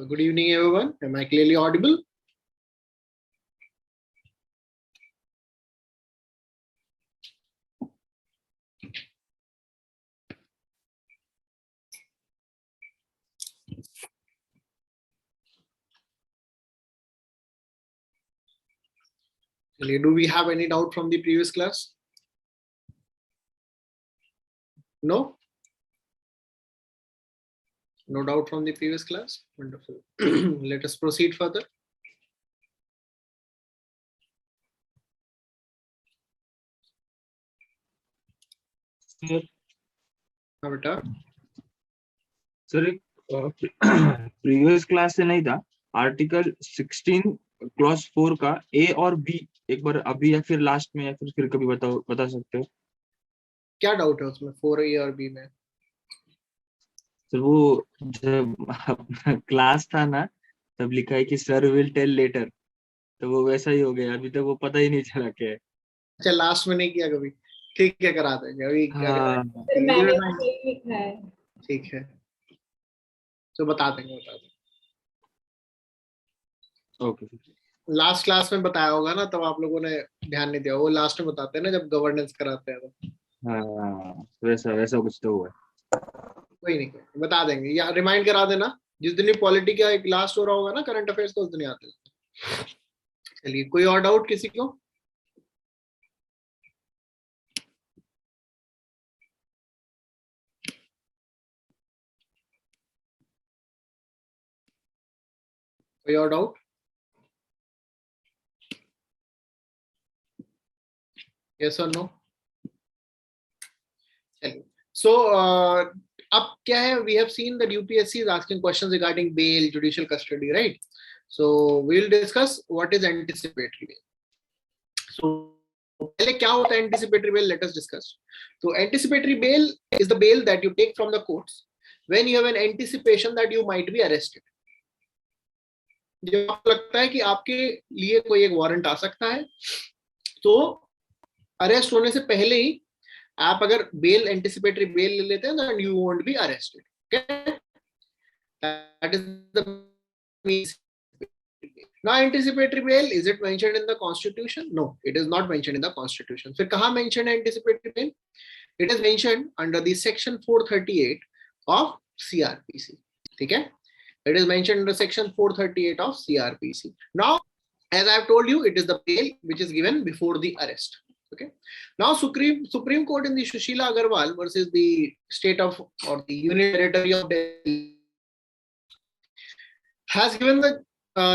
Good evening, everyone. Am I clearly audible? Do we have any doubt from the previous class? No? No doubt from the previous class? Wonderful. Let us proceed further. Sir हाँ बेटा, sir एक previous class से नहीं था। Article 16 clause 4 का ए और B एक बार अभी या फिर लास्ट में या फिर कभी बता सकते हो? क्या डाउट है उसमें 4A और B में? सर वो जब क्लास था ना तब लिखा है कि सर विल टेल लेटर, तो वो वैसा ही हो गया। अभी तक वो पता ही नहीं चला क्या है। अच्छा, लास्ट में नहीं किया कभी? ठीक है, करा देंगे अभी। क्या हाँ फिर मैंने तो यही लिखा है। ठीक है, तो बता देंगे। ओके। लास्ट क्लास में बताया होगा ना, तब आप लोगों ने ध्यान नहीं दिया। वो लास्ट में बताते हैं ना जब गवर्नेंस कराते हैं तो। हाँ वैसा वैसा कुछ तो हुआ है। कोई नहीं, बता देंगे या रिमाइंड करा देना। जिस दिन पॉलिटी का एक लास्ट हो रहा होगा ना, करंट अफेयर्स का, उस दिन आते हैं। चलिए, कोई और डाउट किसी को? कोई और डाउट? यस और नो? चलिए, सो अब क्या है, we have seen that UPSC is asking questions regarding bail, judicial custody, right? So we will discuss what is anticipatory bail. So पहले क्या होता है anticipatory bail, let us discuss. तो anticipatory bail is the bail that you take from the courts when you have an anticipation that you might be arrested. जब आपको लगता है कि आपके लिए कोई एक वारंट आ सकता है, तो अरेस्ट होने से पहले ही आप अगर बेल, एंटिसिपेटरी बेल ले लेते हैं, then you won't be arrested. Okay? That is the means. Now, anticipatory bail, is it mentioned in the Constitution? No, it is not mentioned in the Constitution. फिर कहाँ mentioned है anticipatory bail? It is mentioned under the section 438 of CRPC. ठीक है? It is mentioned under section 438 of CRPC. Now, as I have told you, it is the bail which is given before the arrest. Okay. Now, Supreme Court in the Sushila Agarwal versus the state of or the Union Territory of Delhi has given the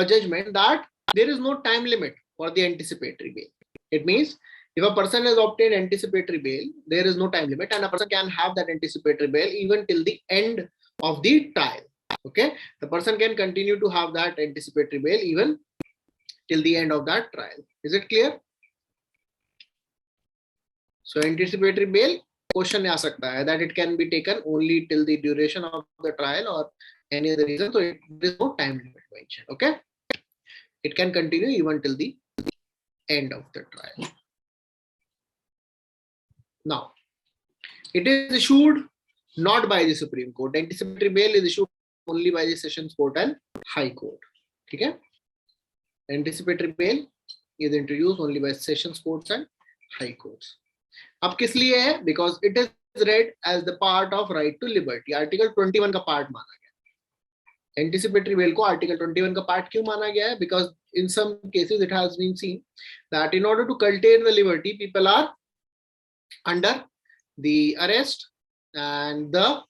judgment that there is no time limit for the anticipatory bail. It means if a person has obtained anticipatory bail, there is no time limit, and a person can have that anticipatory bail even till the end of the trial. Okay, the person can continue to have that anticipatory bail even till the end of that trial. Is it clear? So anticipatory bail question आ सकता है that it can be taken only till the duration of the trial or any other reason. So there is no time limit mentioned. Okay, it can continue even till the end of the trial. Now, it is issued not by the Supreme Court. Anticipatory bail is issued only by the Sessions Court and High Court. ठीक है? Anticipatory bail is introduced only by Sessions Courts and High Courts. अब किस लिए है? Because it is read as the part of right to liberty. Article 21 का part माना गया. Anticipatory bail को Article 21 का part क्यों माना गया है? Because in some cases it has been seen that in order to curtail the liberty, people are under the arrest and the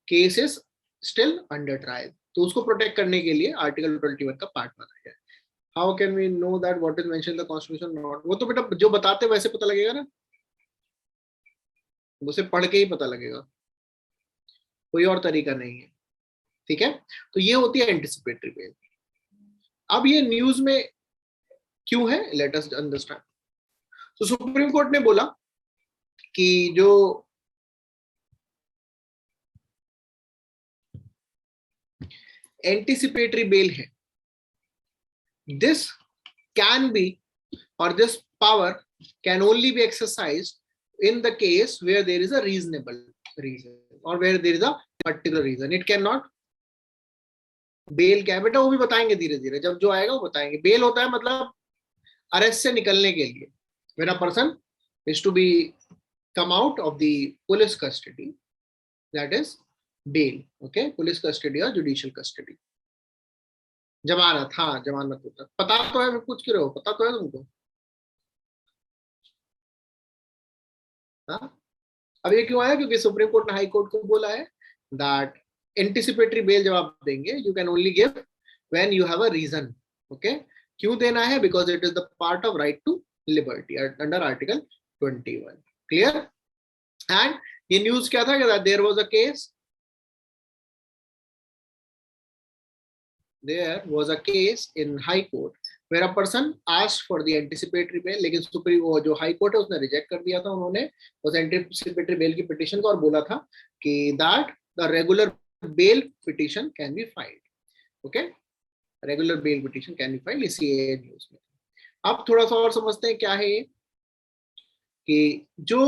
case is still under trial. तो उसको protect करने के लिए Article 21 का part माना गया है. How can we know that what is mentioned in the Constitution? Not. वो तो बेटा जो बताते वैसे पता लगेगा ना, उसे पढ़ के ही पता लगेगा, कोई और तरीका नहीं है. ठीक है, तो ये होती है एंटिसिपेटरी बेल. अब ये न्यूज में क्यों है, लेट अस अंडरस्टैंड. तो सुप्रीम कोर्ट ने बोला कि जो एंटिसिपेटरी बेल है, this can be or this power can only be exercised in the case where there is a reasonable reason or where there is a particular reason. It cannot bail क्या है बेटा, वो भी बताएंगे धीरे धीरे, जब जो आएगा वो बताएंगे। बेल होता है मतलब अरेस्ट से निकलने के लिए, when a person is to be come out of the police custody, that is bail. Okay, police custody और जुडिशियल कस्टडी। जमानत, हाँ जमानत होता है। पता तो है, पूछ क्यों रहे हो, पता तो है तुमको? हाँ, अब ये क्यों आया, क्योंकि सुप्रीम कोर्ट ने हाई कोर्ट को बोला है दैट एंटिसिपेटरी बेल जब आप देंगे you can only give when you have a reason. Okay, क्यों देना है? Because it is the part of right to liberty under article 21। Clear? And ये न्यूज क्या था कि there was a case, there was a case in high court where a person asked for the anticipatory bail, लेकिन supreme वो जो high court है उसने reject कर दिया था उन्होंने उस एंटिसिपेटरी बेल की पिटीशन को, और बोला था कि that the regular bell petition can be filed. Okay, regular bell petition can be filed, इसी न्यूज में। अब थोड़ा सा और समझते हैं क्या है ये, कि जो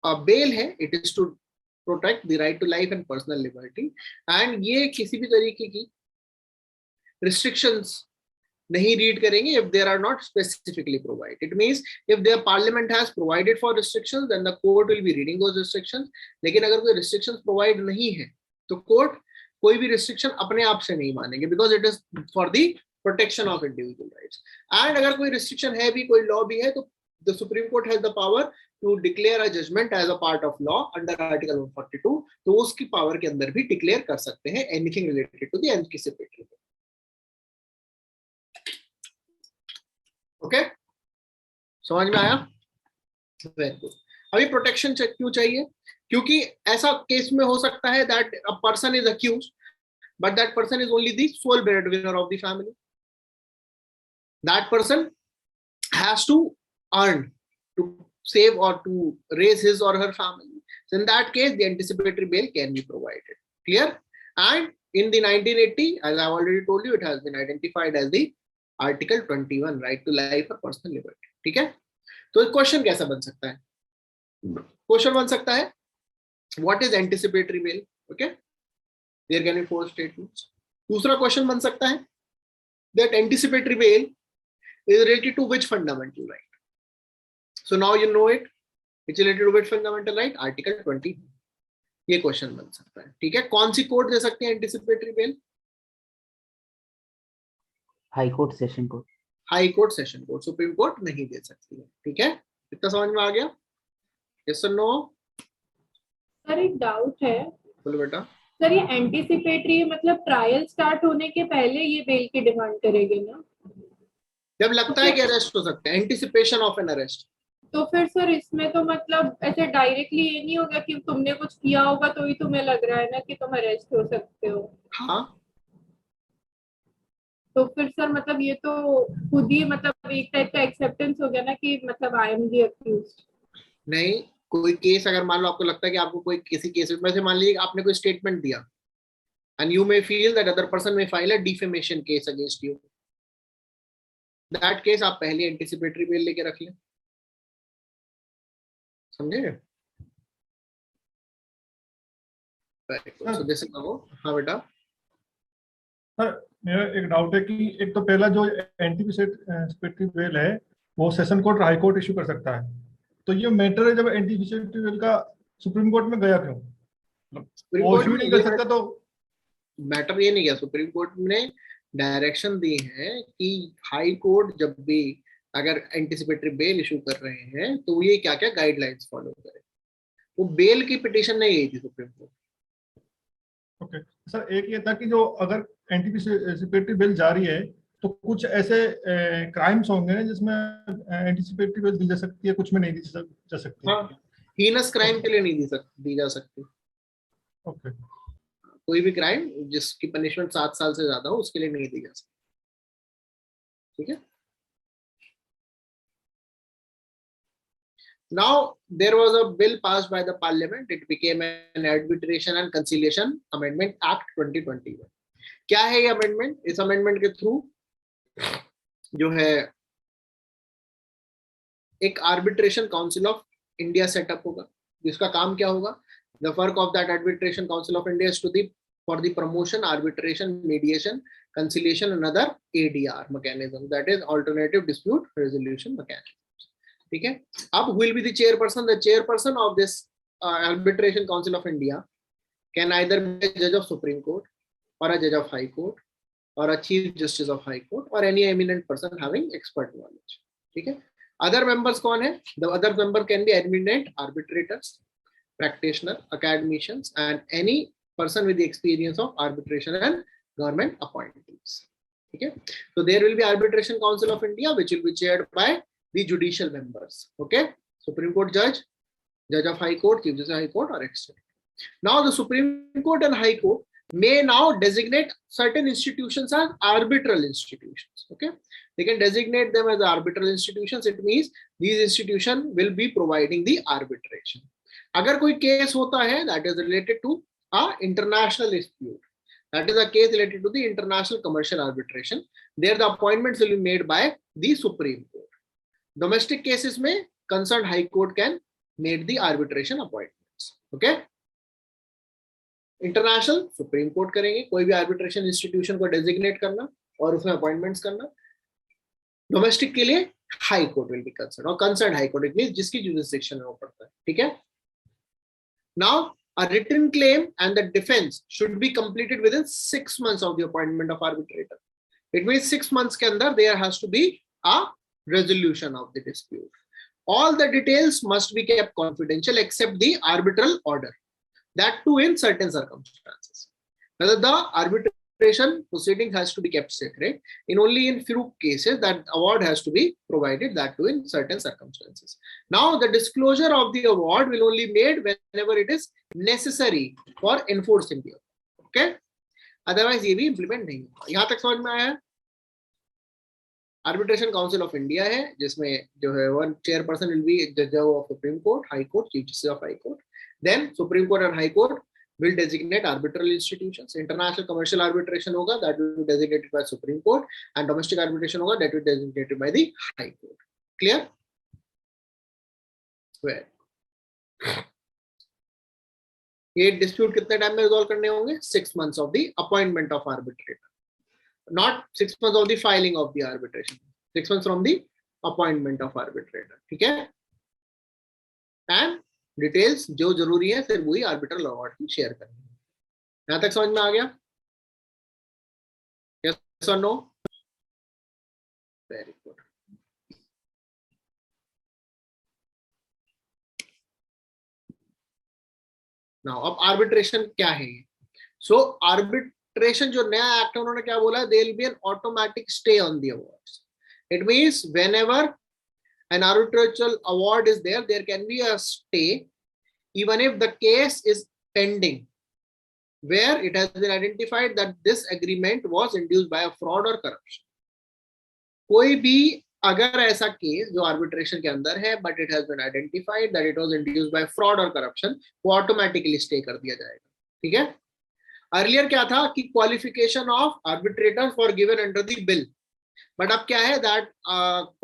बेल है it is to protect the right to life and personal liberty, and ये किसी भी तरीके की restrictions नहीं रीड करेंगे if there are not specifically provided. It means if the parliament has provided for restrictions then the court will be reading those restrictions. लेकिन अगर कोई restrictions provide नहीं है तो कोर्ट कोई भी restriction अपने आप से नहीं मानेंगे, because it is for the protection of individual rights. And अगर कोई restriction है भी, कोई law भी है, तो the Supreme Court has the power to declare a judgment as a part of law under Article 142. तो उसकी पावर के अंदर भी डिक्लेयर कर सकते हैं anything related to the anticipatory bail. Okay, समझ में आया? Very good. अभी प्रोटेक्शन क्यों चाहिए? क्योंकि ऐसा केस में हो सकता है that a person is accused but that person is only the sole breadwinner of the family. That person has to earn to save or to raise his or her family. So in that case, the anticipatory bail can be provided. Clear? And in the 1980, as I've already told you, it has been identified as the Article 21, right to life or personal liberty. ठीक है? तो question कैसा बन सकता है? Question बन सकता है what is anticipatory bail? Okay? There can be 4 statements. दूसरा क्वेश्चन बन सकता है that anticipatory bail is related to which fundamental right? So now you know it. It's related to which fundamental right? Article 20. ये question बन सकता है। ठीक है, कौन सी कोर्ट दे सकती है anticipatory bell? High court, session court. High court, session court, supreme court नहीं दे सकती है। ठीक है, इतना समझ में आ गया? यस और नो? सर एक डाउट है। बोलो बेटा। सर ये एंटीसिपेटरी मतलब ट्रायल स्टार्ट होने के पहले ये बेल की डिमांड करेगी ना? जब लगता है कि अरेस्ट हो सकता है, एंटिसिपेशन ऑफ एन अरेस्ट। तो फिर सर इसमें तो मतलब ऐसे डायरेक्टली ये नहीं होगा कि तुमने कुछ किया होगा तो ही तुम्हें लग रहा है ना कि तुम अरेस्ट हो सकते हो। हाँ, तो फिर सर मतलब ये तो खुद ही मतलब एक टाइप का एक्सेप्टेंस हो गया ना कि मतलब आई एम द अक्यूज्ड। नहीं, कोई केस अगर मान लो आपको लगता है कि आपको कोई किसी केस में से मान लीजिए आपने कोई स्टेटमेंट दिया and you may feel that other person may file a defamation case against you, that case आप पहले एंटिसिपेटरी बेल लेके रख लें। समझे? हाँ बेटा। सर मेरा एक डाउट है कि एक तो पहला जो एंटीसिपेटरी बेल है वो session court, high court issue कर सकता है, तो ये मैटर है जब एंटीसिपेटरी बेल का सुप्रीम कोर्ट में गया क्यों? वो इशू नहीं कर सकता? तो मैटर ये नहीं गया, सुप्रीम कोर्ट ने डायरेक्शन दी है कि हाई कोर्ट जब भी अगर एंटीसिपेटरी बेल इशू कर रहे हैं तो ये क्या क्या गाइडलाइंस फॉलो करे। वो बेल की पिटीशन नहीं गई थी सुप्रीम कोर्ट। ओके सर, एक ये था कि जो अगर एंटीसिपेटरी बेल जारी है तो कुछ ऐसे क्राइम्स होंगे जिसमें एंटीसिपेटरी बेल दी जा सकती है, कुछ में नहीं दी जा सकती। हाँ, हीनस क्राइम के लिए नहीं दी जा सकती। ओके, कोई भी क्राइम जिसकी पनिशमेंट 7 साल से ज्यादा हो उसके लिए नहीं दी जा सकती। ठीक है। Now there was a bill passed by the parliament. It became an Arbitration and Conciliation Amendment Act 2021. क्या है ये अमेंडमेंट? इस अमेंडमेंट के थ्रू जो है एक arbitration council of India setup होगा, जिसका काम क्या होगा? The work of that arbitration council of India is to for the promotion, arbitration, mediation, conciliation, and other ADR mechanism, that is alternative dispute resolution mechanism. ठीक है, अब who will be the chairperson? The chairperson of this Arbitration Council of India can either be a judge of Supreme Court or a judge of High Court or a Chief Justice of High Court or any eminent person having expert knowledge. ठीक है, other members कौन है? The other member can be eminent arbitrators, practitioner, academicians, and any person with the experience of arbitration and government appointees. Okay, so there will be Arbitration Council of India, which will be chaired by the judicial members. Okay, Supreme Court judge, judge of High Court, Chief Justice of High Court, or etc. Now the Supreme Court and High Court may now designate certain institutions as arbitral institutions. Okay, they can designate them as arbitral institutions. It means these institutions will be providing the arbitration. अगर कोई case होता है that is related to a international dispute, that is a case related to the international commercial arbitration, there the appointments will be made by the Supreme Court. Domestic cases में concerned High Court can make the arbitration appointments. Okay, international supreme court करेंगे, कोई भी arbitration institution को designate करना और उसमें appointments करना. Domestic के लिए high court will be concern और concern high court, it means जिसकी जुरिसडिक्शन में वो पड़ता है. ठीक है, now a written claim and the defense should be completed within 6 months of the appointment of arbitrator. It means 6 months के अंदर there has to be a resolution of the dispute. All the details must be kept confidential except the arbitral order. That too in certain circumstances. Whether the arbitration proceeding has to be kept secret, in only in few cases that award has to be provided, that too in certain circumstances. Now the disclosure of the award will only be made whenever it is necessary for enforcing the award. Okay? Otherwise ये भी implement नहीं होगा. यहाँ तक समझ में आया है? Arbitration Council of India है जिसमें जो है one chairperson will be judge of Supreme Court, High Court, Chief Justice of High Court. Then Supreme Court and High Court will designate arbitral institutions. International commercial arbitration होगा, that will be designated by Supreme Court, and domestic arbitration होगा, that will be designated by the High Court. Clear? Well, ये dispute कितने time में resolve करने होंगे? 6 months of the appointment of arbitrator, not 6 months of the filing of the arbitration. 6 months from the appointment of arbitrator. ठीक है? And details जो जरूरी है फिर वही आर्बिट्रल अवार्ड की शेयर करनी है. यहां तक समझ में आ गया? यस और नो? Very good. नाउ अब आर्बिट्रेशन क्या है? सो आर्बिट्रेशन जो नया एक्ट है उन्होंने क्या बोला? There will be an automatic stay on the awards. It means whenever an arbitral award is there, there can be a stay even if the case is pending where it has been identified that this agreement was induced by a fraud or corruption. कोई भी अगर ऐसा case जो arbitration के अंदर है but it has been identified that it was induced by fraud or corruption, वो automatically stay कर दिया जाएगा. ठीक है? Earlier क्या था कि qualification of arbitrators were given under the bill. But अब क्या है? That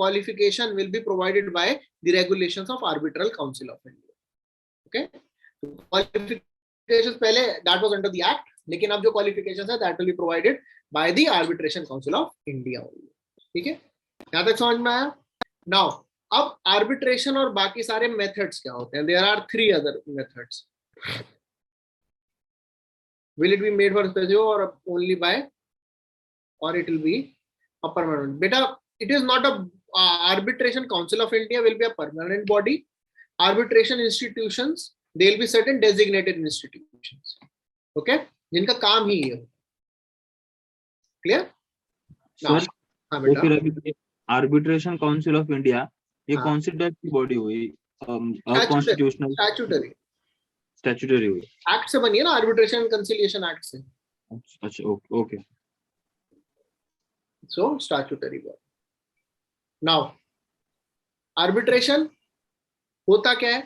qualification will be provided by the regulations of Arbitral Council of India. Okay? Qualifications पहले that was under the act, लेकिन अब जो qualifications है that will be provided by the Arbitration Council of India only. ठीक है? यहाँ तक समझ में आया? Now अब arbitration और बाकी सारे methods क्या होते हैं? There are 3 other methods. Will it be made for specific or only by, or it will be a permanent? Beta, it is not a Arbitration Council of India will be a permanent body. Arbitration institutions, they will be certain designated institutions. Okay, जिनका काम ही ये. Clear? Sir, तो फिर अभी Arbitration Council of India ये कौन सी type की body हुई? कॉन्स्टिट्यूशनल, स्टैट्यूटरी हुई? एक्ट से बनी है ना, आर्बिट्रेशन कंसिलिएशन एक्ट से. अच्छा, okay. So statutory body. Now arbitration होता क्या है?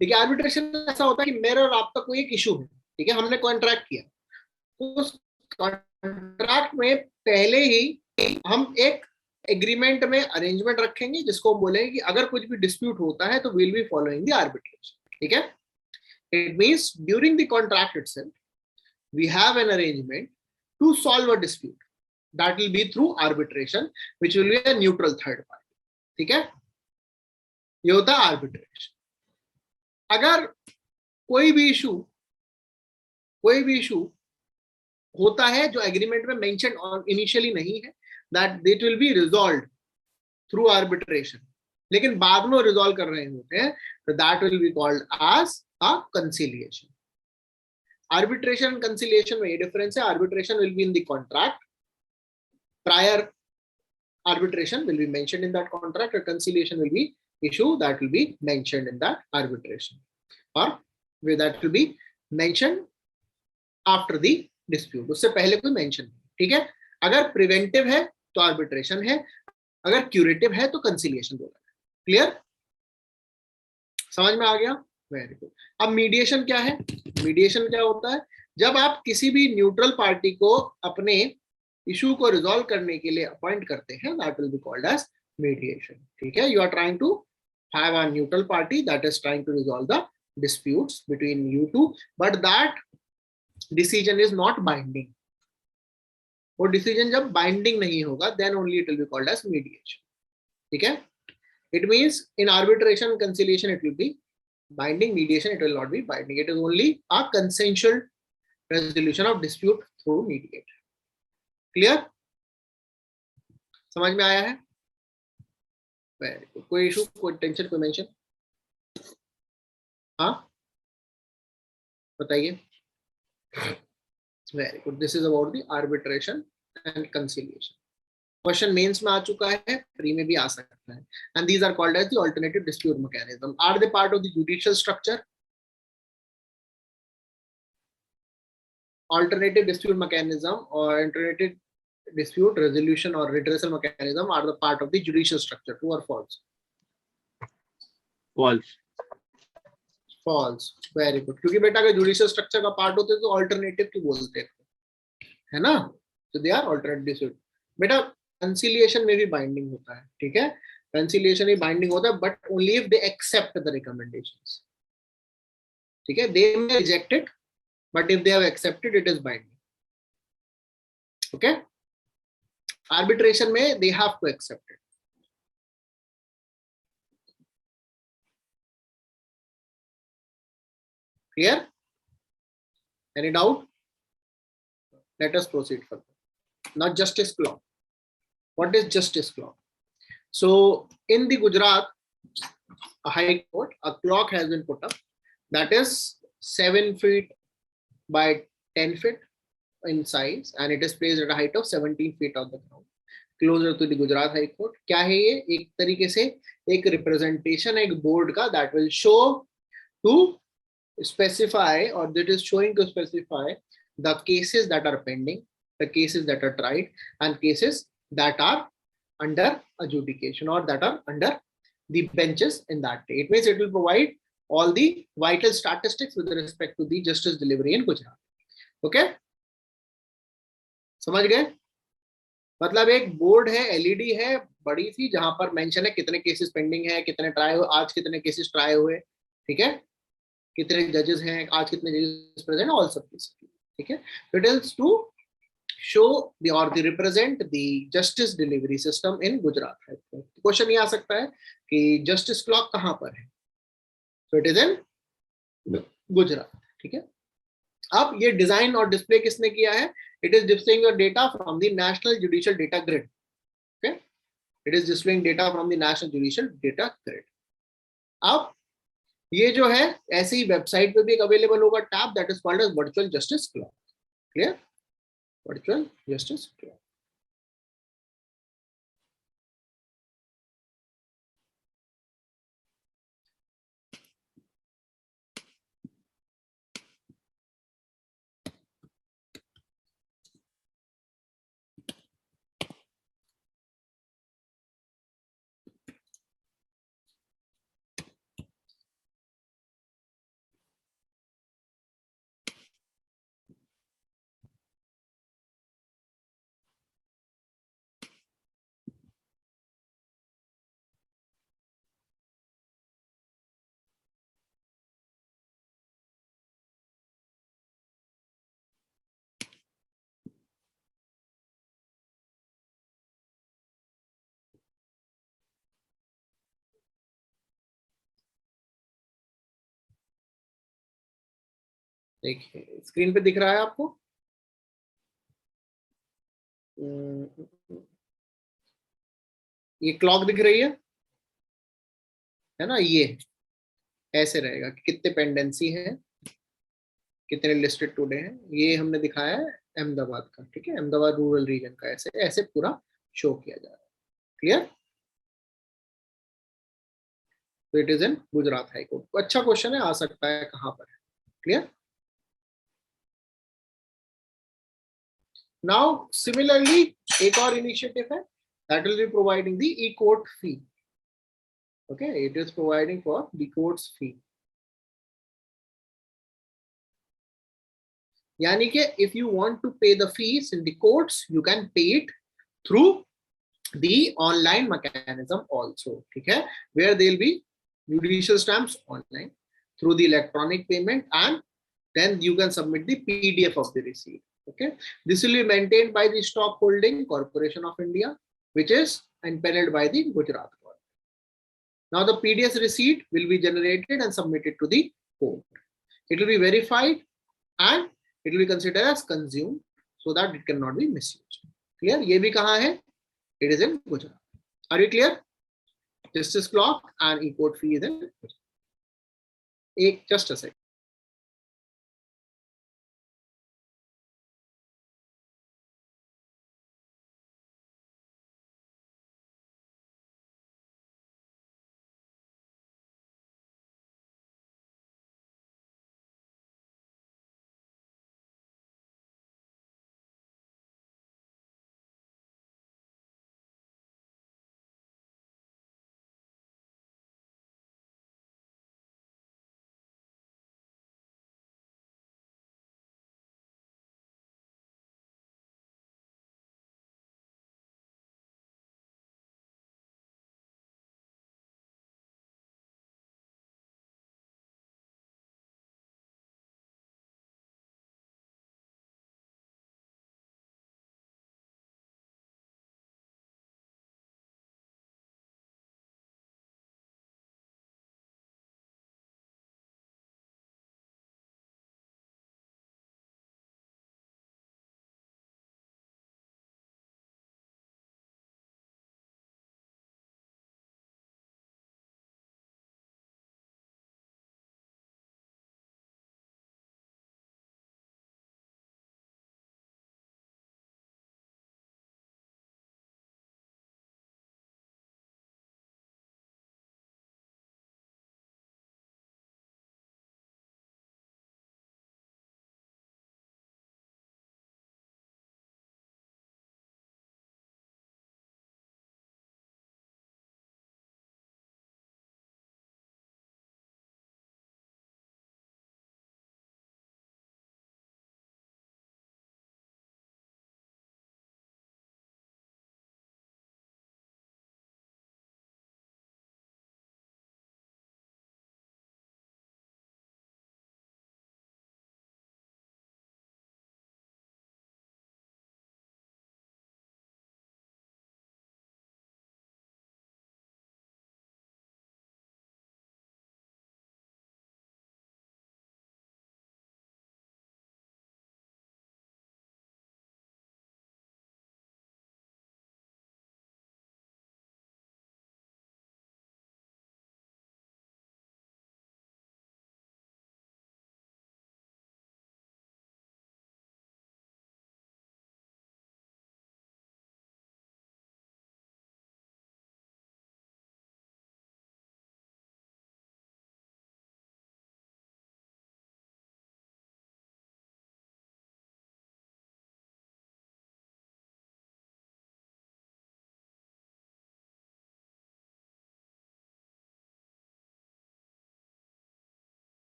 ठीक है, arbitration ऐसा होता है कि मेरे और आपका कोई एक इशू है. ठीक है, हमने कॉन्ट्रैक्ट किया, उस कॉन्ट्रैक्ट में पहले ही हम एक एग्रीमेंट में अरेंजमेंट रखेंगे जिसको हम बोलेंगे कि अगर कुछ भी डिस्प्यूट होता है तो will be following the arbitration. ठीक है, it means during the contract itself we have an arrangement to solve a dispute. That will be through arbitration, which will be a neutral third party. ठीक है, ये होता है arbitration. अगर कोई भी इशू होता है जो एग्रीमेंट में मेंशन और इनिशियली नहीं है, that it will be resolved through arbitration, लेकिन बाद में रिजॉल्व कर रहे होते हैं, तो that will be called as a conciliation. Arbitration and conciliation में ये डिफरेंस है. Arbitration will be in the contract. Prior arbitration will be mentioned in that contract, or conciliation will be issue that will be mentioned in that arbitration, or that will be mentioned after the dispute. उससे पहले कोई mention नहीं. ठीक है, अगर preventive है तो arbitration है, अगर क्यूरेटिव है तो कंसिलिएशन बोला है. क्लियर, समझ में आ गया? Very good. अब मीडिएशन क्या है? मीडिएशन क्या होता है? जब आप किसी भी न्यूट्रल पार्टी को अपने इशू को रिजॉल्व करने के लिए अपॉइंट करते हैं, that will be called as mediation. ठीक है, you are trying to have a neutral party that is trying to resolve the disputes between you two, but that decision is not binding. वो decision जब binding नहीं होगा, then only it will be called as mediation. ठीक है, it means in arbitration conciliation it will be binding, mediation it will not be binding. It is only a consensual resolution of dispute through mediator. Clear, समझ में आया है? Very good. कोई issue, कोई tension, कोई mention? हाँ बताइए. Very good. This is about the arbitration and conciliation. Question mains में आ चुका है, प्री में भी आ सकता है. And these are called as the alternative dispute mechanism. Are they part of the judicial structure? Alternative dispute mechanism or alternative dispute resolution or redressal mechanism are the part of the judicial structure. True or false? False. False. Very good. क्योंकि बेटा अगर judicial structure का part होते तो alternative की बोलते है ना, तो दे आर ऑल्टरनेटिव डिस्प्यूट. बेटा कंसिलिएशन में भी बाइंडिंग होता है. ठीक है, कंसिलिएशन भी बाइंडिंग होता है, but only if they accept the recommendations. ठीक है, they may reject it, but if they have accepted, it is binding. Okay, arbitration mein they have to accept it. Clear? Any doubt? Let us proceed further. Now justice clock. What is justice clock? So in the Gujarat High Court, a clock has been put up that is 7 feet by 10 feet in size, and it is placed at a height of 17 feet on the ground, closer to the Gujarat High Court. क्या है ये? एक तरीके से एक representation है एक board का, that will show to specify, or that is showing to specify the cases that are pending, the cases that are tried, and cases that are under adjudication or that are under the benches in that day. It means it will provide all the vital statistics with respect to the justice delivery in Gujarat. Okay, समझ गए? मतलब एक board है, LED है बड़ी सी, जहां पर mention है कितने केसेस पेंडिंग है, कितने ट्राई हुए, आज कितने केसेस ट्राई हुए. ठीक है, कितने जजेस हैं आज, कितने जजेस प्रेजेंट, ऑल सब केसेस. ठीक है, it is to show the और the represent the justice delivery system in Gujarat. Question ये आ सकता है कि जस्टिस क्लॉक कहां पर है? So it is in Gujarat. ठीक है, अब ये डिजाइन और डिस्प्ले किसने किया है? It is displaying your data from the national judicial data grid. Okay, it is displaying data from the national judicial data grid. अब ये जो है ऐसे ही वेबसाइट पे भी एक अवेलेबल होगा tab, that is called as virtual justice clock. Clear, virtual justice clock. देखिए स्क्रीन पे दिख रहा है आपको, ये क्लॉक दिख रही है ना, ये ऐसे रहेगा कि कितने पेंडेंसी है, कितने लिस्टेड टुडे हैं, ये हमने दिखाया है अहमदाबाद का, ठीक है, अहमदाबाद रूरल रीजन का, ऐसे ऐसे पूरा शो किया जा रहा है। क्लियर? तो it is in Gujarat high court. अच्छा क्वेश्चन है, आ सकता है कहां पर है। क्लियर? नाउ सिमिलरली एक और इनिशिएटिव है, that will be providing the e court fee. Okay, it is providing for the courts fee, यानी कि if you want to pay the fees in the courts you can pay it through the online mechanism also, ठीक है, where they'll be judicial stamps online through the electronic payment, and then you can submit the PDF of the receipt. Okay, this will be maintained by the Stock Holding Corporation of India, which is impaneled by the Gujarat government. Now the PDF receipt will be generated and submitted to the court. It will be verified and it will be considered as consumed so that it cannot be misused. Clear? ये भी कहाँ है? It is in Gujarat. Are you clear? Justice clock and e-court fee is in Gujarat. Just a second.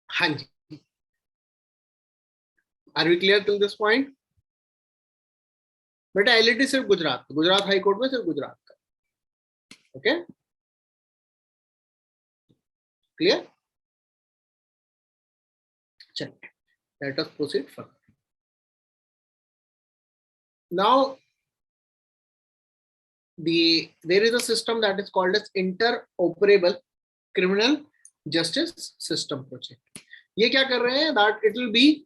हाँ जी, are we clear till this point? बेटा LED सिर्फ Gujarat, Gujarat high court में सिर्फ गुजरात का। Okay, clear? चलिए, let us proceed further. Now there is a system that is called as interoperable criminal justice system project. ये क्या कर रहे हैं? That it will be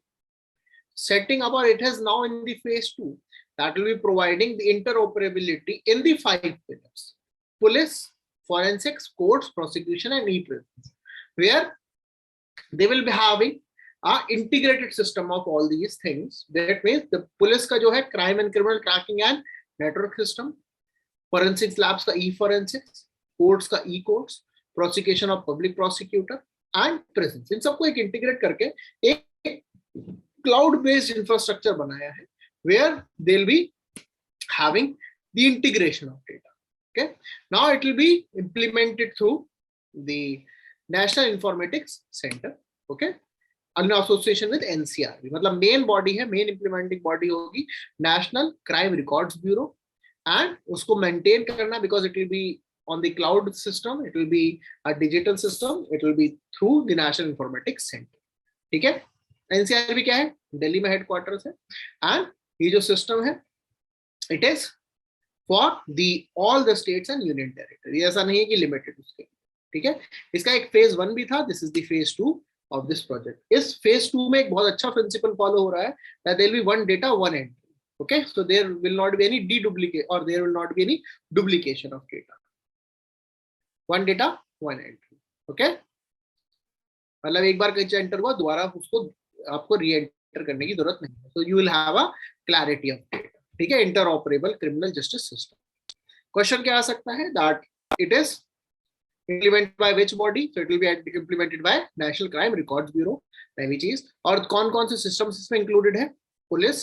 setting up, or it has now in the phase 2, that will be providing the interoperability in the 5 pillars: police, forensics, courts, prosecution, and e-prisons, where they will be having a integrated system of all these things. That means the police का जो है crime and criminal tracking and network system, forensics labs का e-forensics, courts का e-courts, prosecution of public prosecutor and prisons, इन सबको एक integrate करके एक cloud based infrastructure बनाया है, where they'll be having the integration of data. Okay, now it will be implemented through the National Informatics Center. Okay, in association with NCRB. मतलब main body है, main implementing body होगी national crime records bureau, and उसको maintain करना, because it will B on the cloud system, it will be a digital system, it will be through the National Informatics Center. ठीक है, NCRB क्या है? दिल्ली में headquarters है, and ये जो सिस्टम है it is for the all the states and union territory, ऐसा नहीं है कि लिमिटेड उसके. ठीक है, इसका एक फेज 1 भी था, this is the phase 2 of this project. इस phase 2 में एक बहुत अच्छा principle follow हो रहा है, that there will be one data, one entry. Okay, so there will not be any deduplicate, or there will not be any duplication of data. One data, one entry. Okay, मतलब एक बार कहीं enter हुआ, दोबारा उसको आपको री enter करने की जरूरत नहीं है. So you will have a clarity of data. ठीक है, interoperable criminal justice system. Question क्या आ सकता है? That it is implemented by which body? So it will be implemented by National Crime Records Bureau. पहली चीज. और कौन-कौन से systems इसमें included है? Police,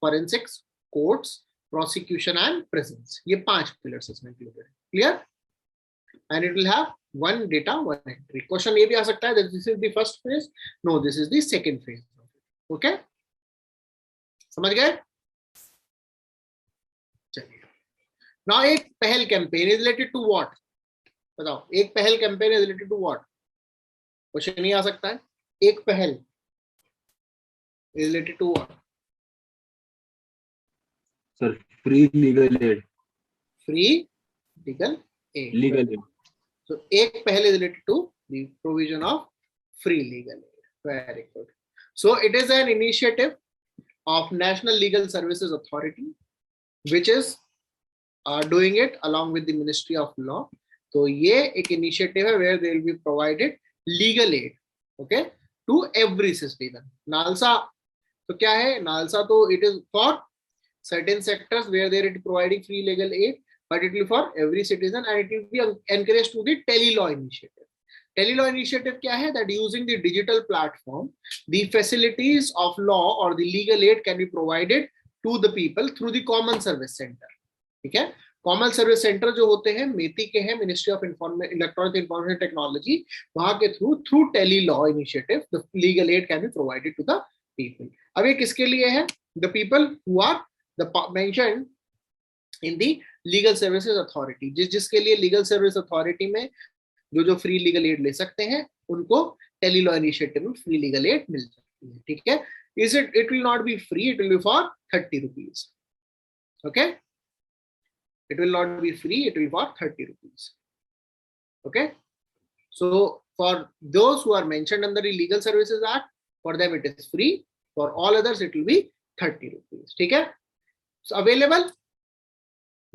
forensics, courts, prosecution and prisons. ये 5 pillars इसमें included है. Clear? And it will have one data, one entry. Question ये भी आ सकता है that this is the first phase. No, this is the second phase. Okay? समझ गए? चलिए. Now एक पहल campaign is related to what? बताओ, Ek Pahal campaign is related to what? Question नहीं आ सकता है. Ek Pahal is related to what? Sir, free legal aid. Free legal aid. Legal aid. So Ek Pahal is related to the provision of free legal aid. Very good. So it is an initiative of national legal services authority which is doing it along with the ministry of law. तो ये एक initiative है where they will be provided legal aid, okay, to every citizen. NALSA तो क्या है? NALSA तो it is for certain sectors where they are providing free legal aid, but it will for every citizen, and it will be encourage to the tele law initiative. Tele law initiative क्या है? That using the digital platform the facilities of law और the legal aid can be provided to the people through the common service centre. ठीक है, common service centre जो होते हैं MeitY के हैं, ministry of electronic information technology, वहां के through tele law initiative the legal aid can be provided to the people. अब ये किसके लिए है? The people who are the mentioned in the legal services authority. जिसके लिए लीगल सर्विस अथॉरिटी में जो फ्री लीगल एड ले सकते हैं, उनको टेली लॉ इनिशिएटिव में फ्री लीगल एड मिल सकती है. ठीक है, it will not be free, it will B for 30 rupees. Okay, it will not be free, it will be for 30 rupees. Okay, so for those who are mentioned under the Legal Services Act, for them it is free, for all others it will be 30 rupees. ठीक है, so available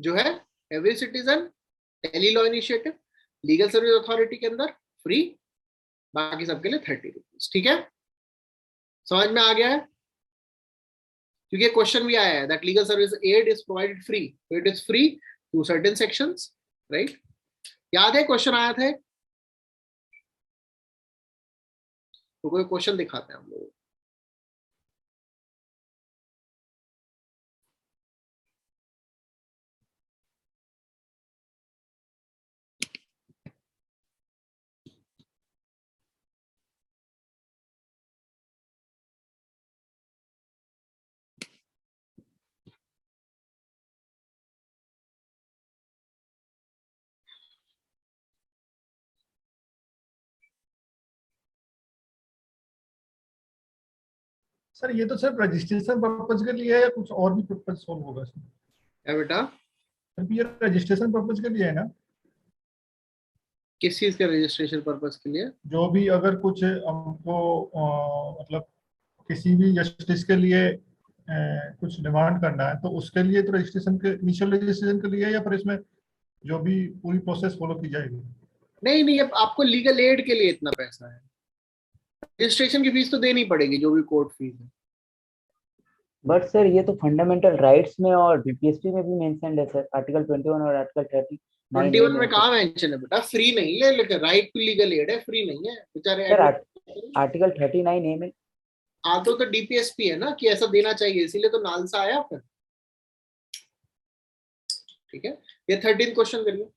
जो है every citizen, tele law initiative, legal service authority के अंदर free, बाकी सबके लिए 30 rupees. ठीक है, समझ में आ गया है? क्योंकि क्वेश्चन भी आया है that legal service aid is provided free, तो it is free to certain sections, right? याद है क्वेश्चन आया था? तो कोई क्वेश्चन दिखाते हैं हम लोग. सर ये तो सिर्फ रजिस्ट्रेशन पर्पज के लिए है या कुछ और भी पर्पज सॉल्व होगा इसमें? क्या बेटा? अभी ये रजिस्ट्रेशन पर्पज के लिए है ना, किस चीज के रजिस्ट्रेशन पर्पस के लिए? जो भी अगर कुछ हमको मतलब किसी भी जस्टिस के लिए कुछ डिमांड करना है, तो उसके लिए तो रजिस्ट्रेशन के इनिशियल रजिस्ट्रेशन के लिए है, या फिर इसमें जो भी पूरी प्रोसेस फॉलो की जाएगी? नहीं नहीं, अब आपको लीगल एड के लिए इतना पैसा है, रजिस्ट्रेशन की फीस तो देनी पड़ेगी जो भी कोर्ट फीस है। बट सर ये तो फंडामेंटल राइट्स में और बीपीएसपी में भी मेंशन है सर, आर्टिकल 21 और आर्टिकल 39 21 में कहाँ मेंशन है बेटा? फ्री नहीं है, लेकिन राइट टू लीगल एड है, फ्री नहीं है बेचारे। सर आर्टिकल 39A में आतो तो डीपीएसपी है ना कि ऐसा देना चाहिए, इसीलिए तो नालसा आया फिर। ठीक है, ये 13 क्वेश्चन करिए।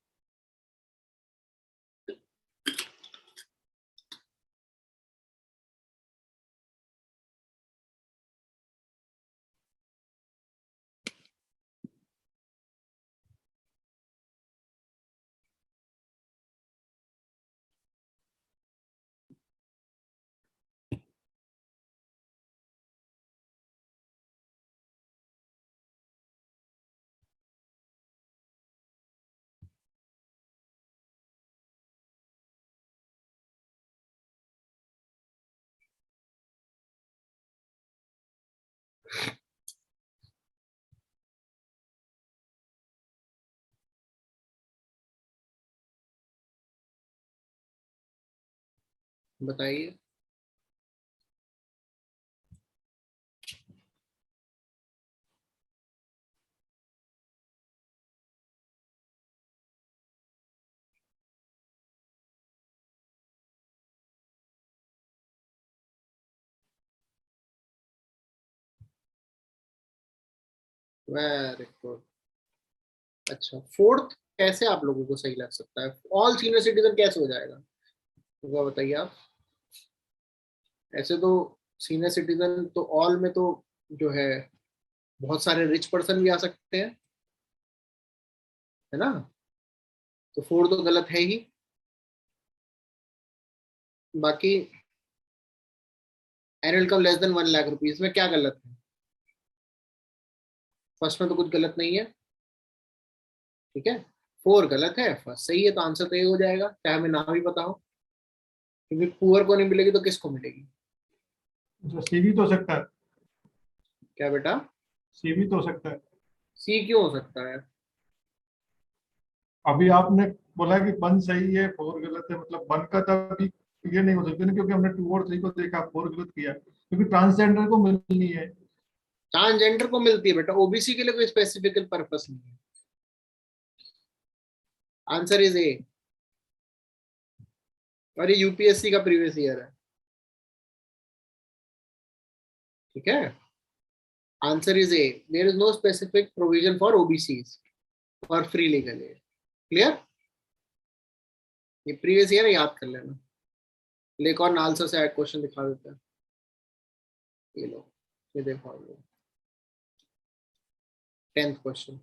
बताइए। Very good. अच्छा, फोर्थ कैसे आप लोगों को सही लग सकता है? ऑल सीनियर सिटीजन कैसे हो जाएगा, तो बताइए आप। ऐसे तो सीनियर सिटीजन तो ऑल में तो जो है बहुत सारे रिच पर्सन भी आ सकते हैं, है ना? तो फोर तो गलत है ही। बाकी annual income less than 1 lakh rupees में क्या गलत है? फर्स्ट में तो कुछ गलत नहीं है, ठीक है। फोर गलत है, फर्स्ट सही है, तो आंसर तो ये हो जाएगा, चाहे हमें ना भी पता हो, क्योंकि पुअर को नहीं मिलेगी तो किसको मिलेगी? जो सी भी तो हो सकता है, क्या बेटा? सी भी तो हो सकता है। सी क्यों हो सकता है? अभी आपने बोला कि वन सही है फोर गलत है, मतलब वन का तब ये नहीं हो सकता ना, क्योंकि हमने टू और थ्री को देखा, फोर गलत किया, क्योंकि ट्रांसजेंडर को मिलनी है। ट्रांसजेंडर को मिलती है बेटा, ओबीसी के लिए कोई स्पेसिफिक पर्पस नहीं है। Answer is A. और ये यूपीएससी का प्रीवियस ईयर है, ठीक है। Answer is A, there is no specific provision for OBCs और फ्री लीगल एड। क्लियर? ये प्रीवियस ईयर है, याद कर लेना। एक और नालसा से ऐड क्वेश्चन दिखा देते हैं, ये लो, ये देखो 10th क्वेश्चन।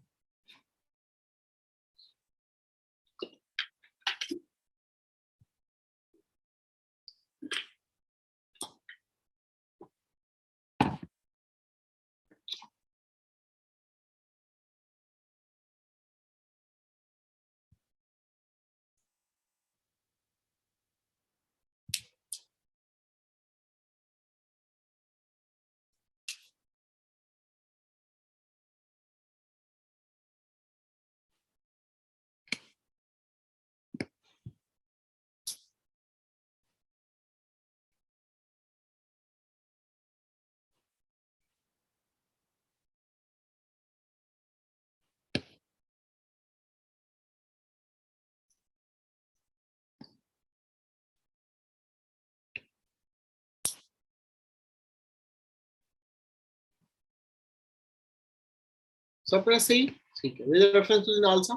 Surplus सही, ठीक है। With reference to NALSA,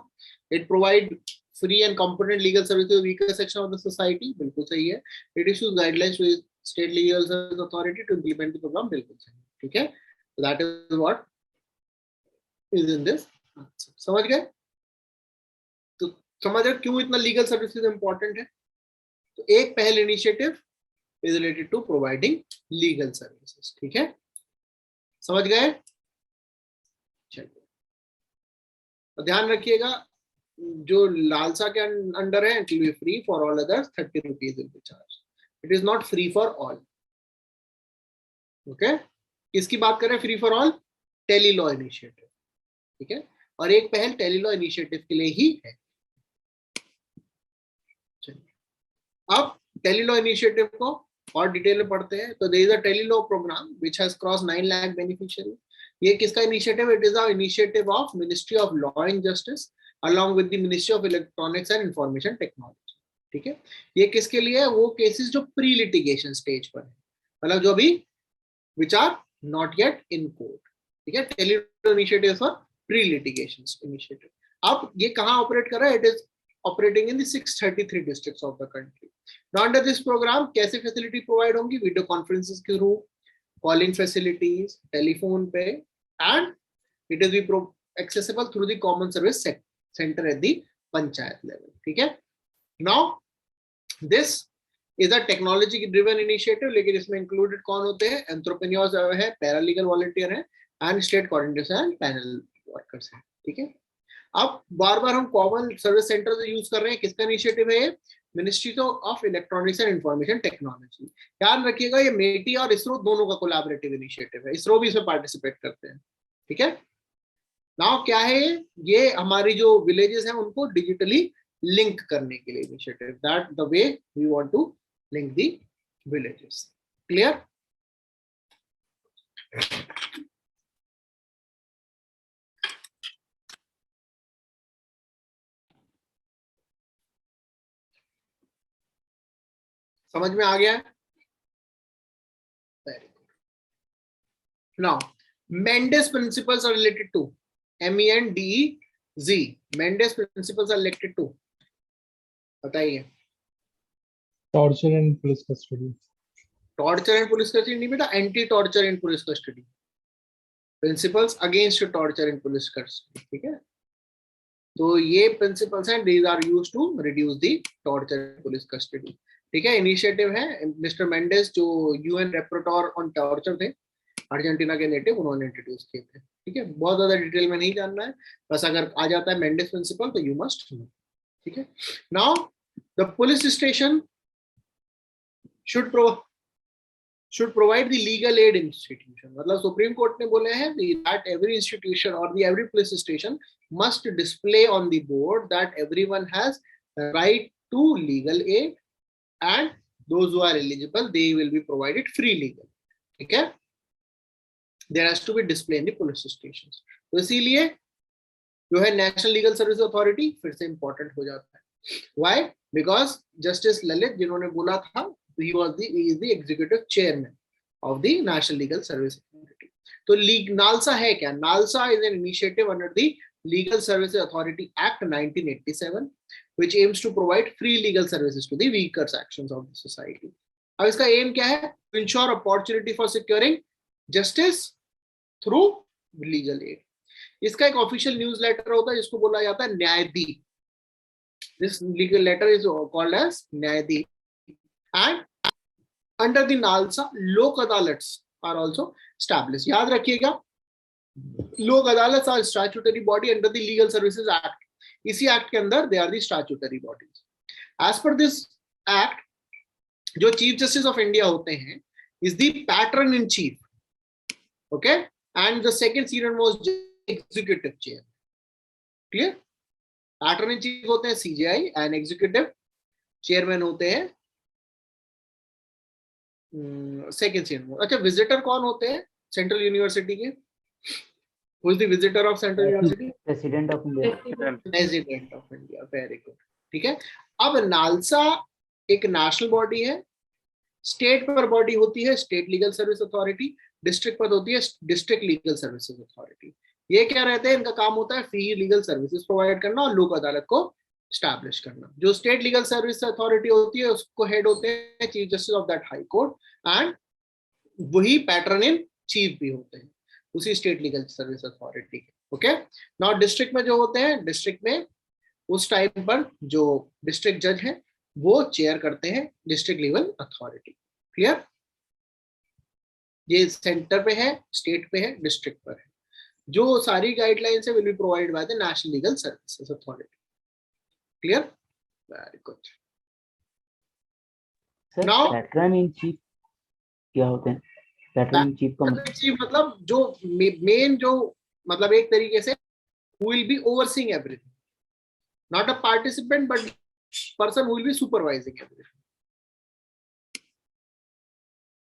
it provide free and competent legal service to the weaker section of the society, बिल्कुल सही है। It issues guidelines to state legal service authority to implement the program, बिल्कुल सही, ठीक है। So that is what is in this answer. समझ गए? तो समझ रहे क्यों इतना लीगल सर्विसेज इंपॉर्टेंट है? तो एक पहल initiative is related to providing legal services, ठीक है। समझ गए? चलिए। तो ध्यान रखिएगा, जो लालसा के अंडर है, it will be free, for all others 30 rupees will be charge. It is not free for all. Okay, किसकी बात कर रहे हैं free for all? Tele law initiative, ठीक है, और एक पहल टेली लॉ इनिशिएटिव के लिए ही है। अब टेली लॉ इनिशिएटिव को और डिटेल में पढ़ते हैं। तो there is a tele law program which has cross 9 lakh beneficiary. ये किसका initiative? It is a initiative of ministry of law and justice along with the Ministry of Electronics and Information Technology, ठीक है। ये किसके लिए है? वो केसेस जो प्री लिटिगेशन स्टेज पर है, मतलब जो अभी which are not yet in court, ठीक है। Tele law initiative for pre litigation initiative. अब ये कहाँ ऑपरेट कर रहा है? It is operating in the 633 districts of the country. Now under this program कैसे फैसिलिटी प्रोवाइड होंगी? वीडियो कॉन्फ्रेंसेस के थ्रू, कॉलिंग फैसिलिटीज, टेलीफोन पे, and it is be accessible through the common service center at the panchayat level, ठीक है। Now this is a technology driven initiative, लेकिन इसमें included कौन होते हैं? एंटरप्रेन्योर्स है, पैरालीगल वॉलंटियर है, and state coordinator and panel workers है, ठीक है। अब बार बार हम कॉमन सर्विस सेंटर यूज कर रहे हैं, किसका इनिशिएटिव है? Ministry of electronics and information technology. ध्यान रखिएगा, ये मेटी और इसरो दोनों का कोलैबोरेटिव इनिशिएटिव है, इसरो भी इसमें पार्टिसिपेट करते हैं, ठीक है। नाउ क्या है ये? हमारी जो विलेजेस हैं उनको डिजिटली लिंक करने के लिए initiative, that the way we want to link the villages. Clear? समझ में आ गया? Very good. Now Mendes principles are related to MENDEZ. Mendes principles are related to, बताइए। Torture and police custody. Torture and police custody नहीं बेटा, anti torture and police custody, principles against torture and police custody, ठीक है। तो ये principles हैं, these are used to reduce the torture and police custody, ठीक है। इनिशिएटिव है मिस्टर मेंडेस, जो यूएन रेपोर्टर ऑन टॉर्चर थे, अर्जेंटीना के नेटिव, उन्होंने इंट्रोड्यूस किए थे, ठीक है। बहुत ज्यादा डिटेल में नहीं जानना है, बस अगर आ जाता है मेंडेस प्रिंसिपल तो यू मस्ट नो, ठीक है। Now the police station should provide the legal aid institution, मतलब सुप्रीम कोर्ट ने बोले हैं दैट एवरी इंस्टीट्यूशन और the every police station must display on the board that everyone has right to legal aid and those who are eligible they will be provided free legal, ठीक है। There has to be display in the police stations. तो इसीलिए जो है national legal service authority फिर से important हो जाता है। Why? Because Justice ललित जिन्होंने बोला था, he is the executive chairman of the National Legal Service Authority. तो नालसा है क्या? NALSA is an initiative under the Legal Services Authority Act 1987, which aims to provide free legal services to the weaker sections of the society. अब इसका M क्या है? To ensure opportunity for securing justice through legal aid. इसका एक official news letter होता है जिसको बोला जाता है Nyayadeep. This legal letter is called as Nyayadeep, and under the NALSA Lok Adalats are also established. याद रखिएगा, Lok Adalat are statutory body under the legal services act. इसी एक्ट के अंदर they are the statutory bodies. As per this act, जो चीफ जस्टिस ऑफ इंडिया होते हैं is the patron in chief, okay, and the second season was executive chair. Clear? Patron in chief होते हैं CJI and executive chairman होते हैं second season. अच्छा, visitor कौन होते हैं सेंट्रल यूनिवर्सिटी के? Who is the visitor of Central University? President of India. President of India. Very good. ठीक है। अब नालसा एक नेशनल बॉडी है, स्टेट पर बॉडी होती है state legal service authority, district पर होती है डिस्ट्रिक्ट लीगल सर्विसेज अथॉरिटी। ये क्या रहते हैं? इनका काम होता है फ्री लीगल सर्विसेज प्रोवाइड करना और लोक अदालत को स्टैब्लिश करना। जो स्टेट लीगल सर्विस अथॉरिटी होती है उसको हेड होते हैं chief justice of that high court, and वही पैटर्न इन चीफ भी होते हैं उसी स्टेट लीगल सर्विस अथॉरिटी के। ओके, नाउ डिस्ट्रिक्ट में जो होते हैं, डिस्ट्रिक्ट में उस टाइम पर जो डिस्ट्रिक्ट जज है वो चेयर करते हैं डिस्ट्रिक्ट लेवल अथॉरिटी। क्लियर? ये सेंटर पे है, स्टेट पे है, डिस्ट्रिक्ट पर है। जो सारी गाइडलाइंस है will be provided by the national legal services authority. Clear? Very good. Sir Now- pattern in chief क्या होते हैं? पैटर्न इन चीफ का चीफ मतलब जो मेन जो मतलब एक तरीके से who will be overseeing everything, not a participant but person who will be supervising everything.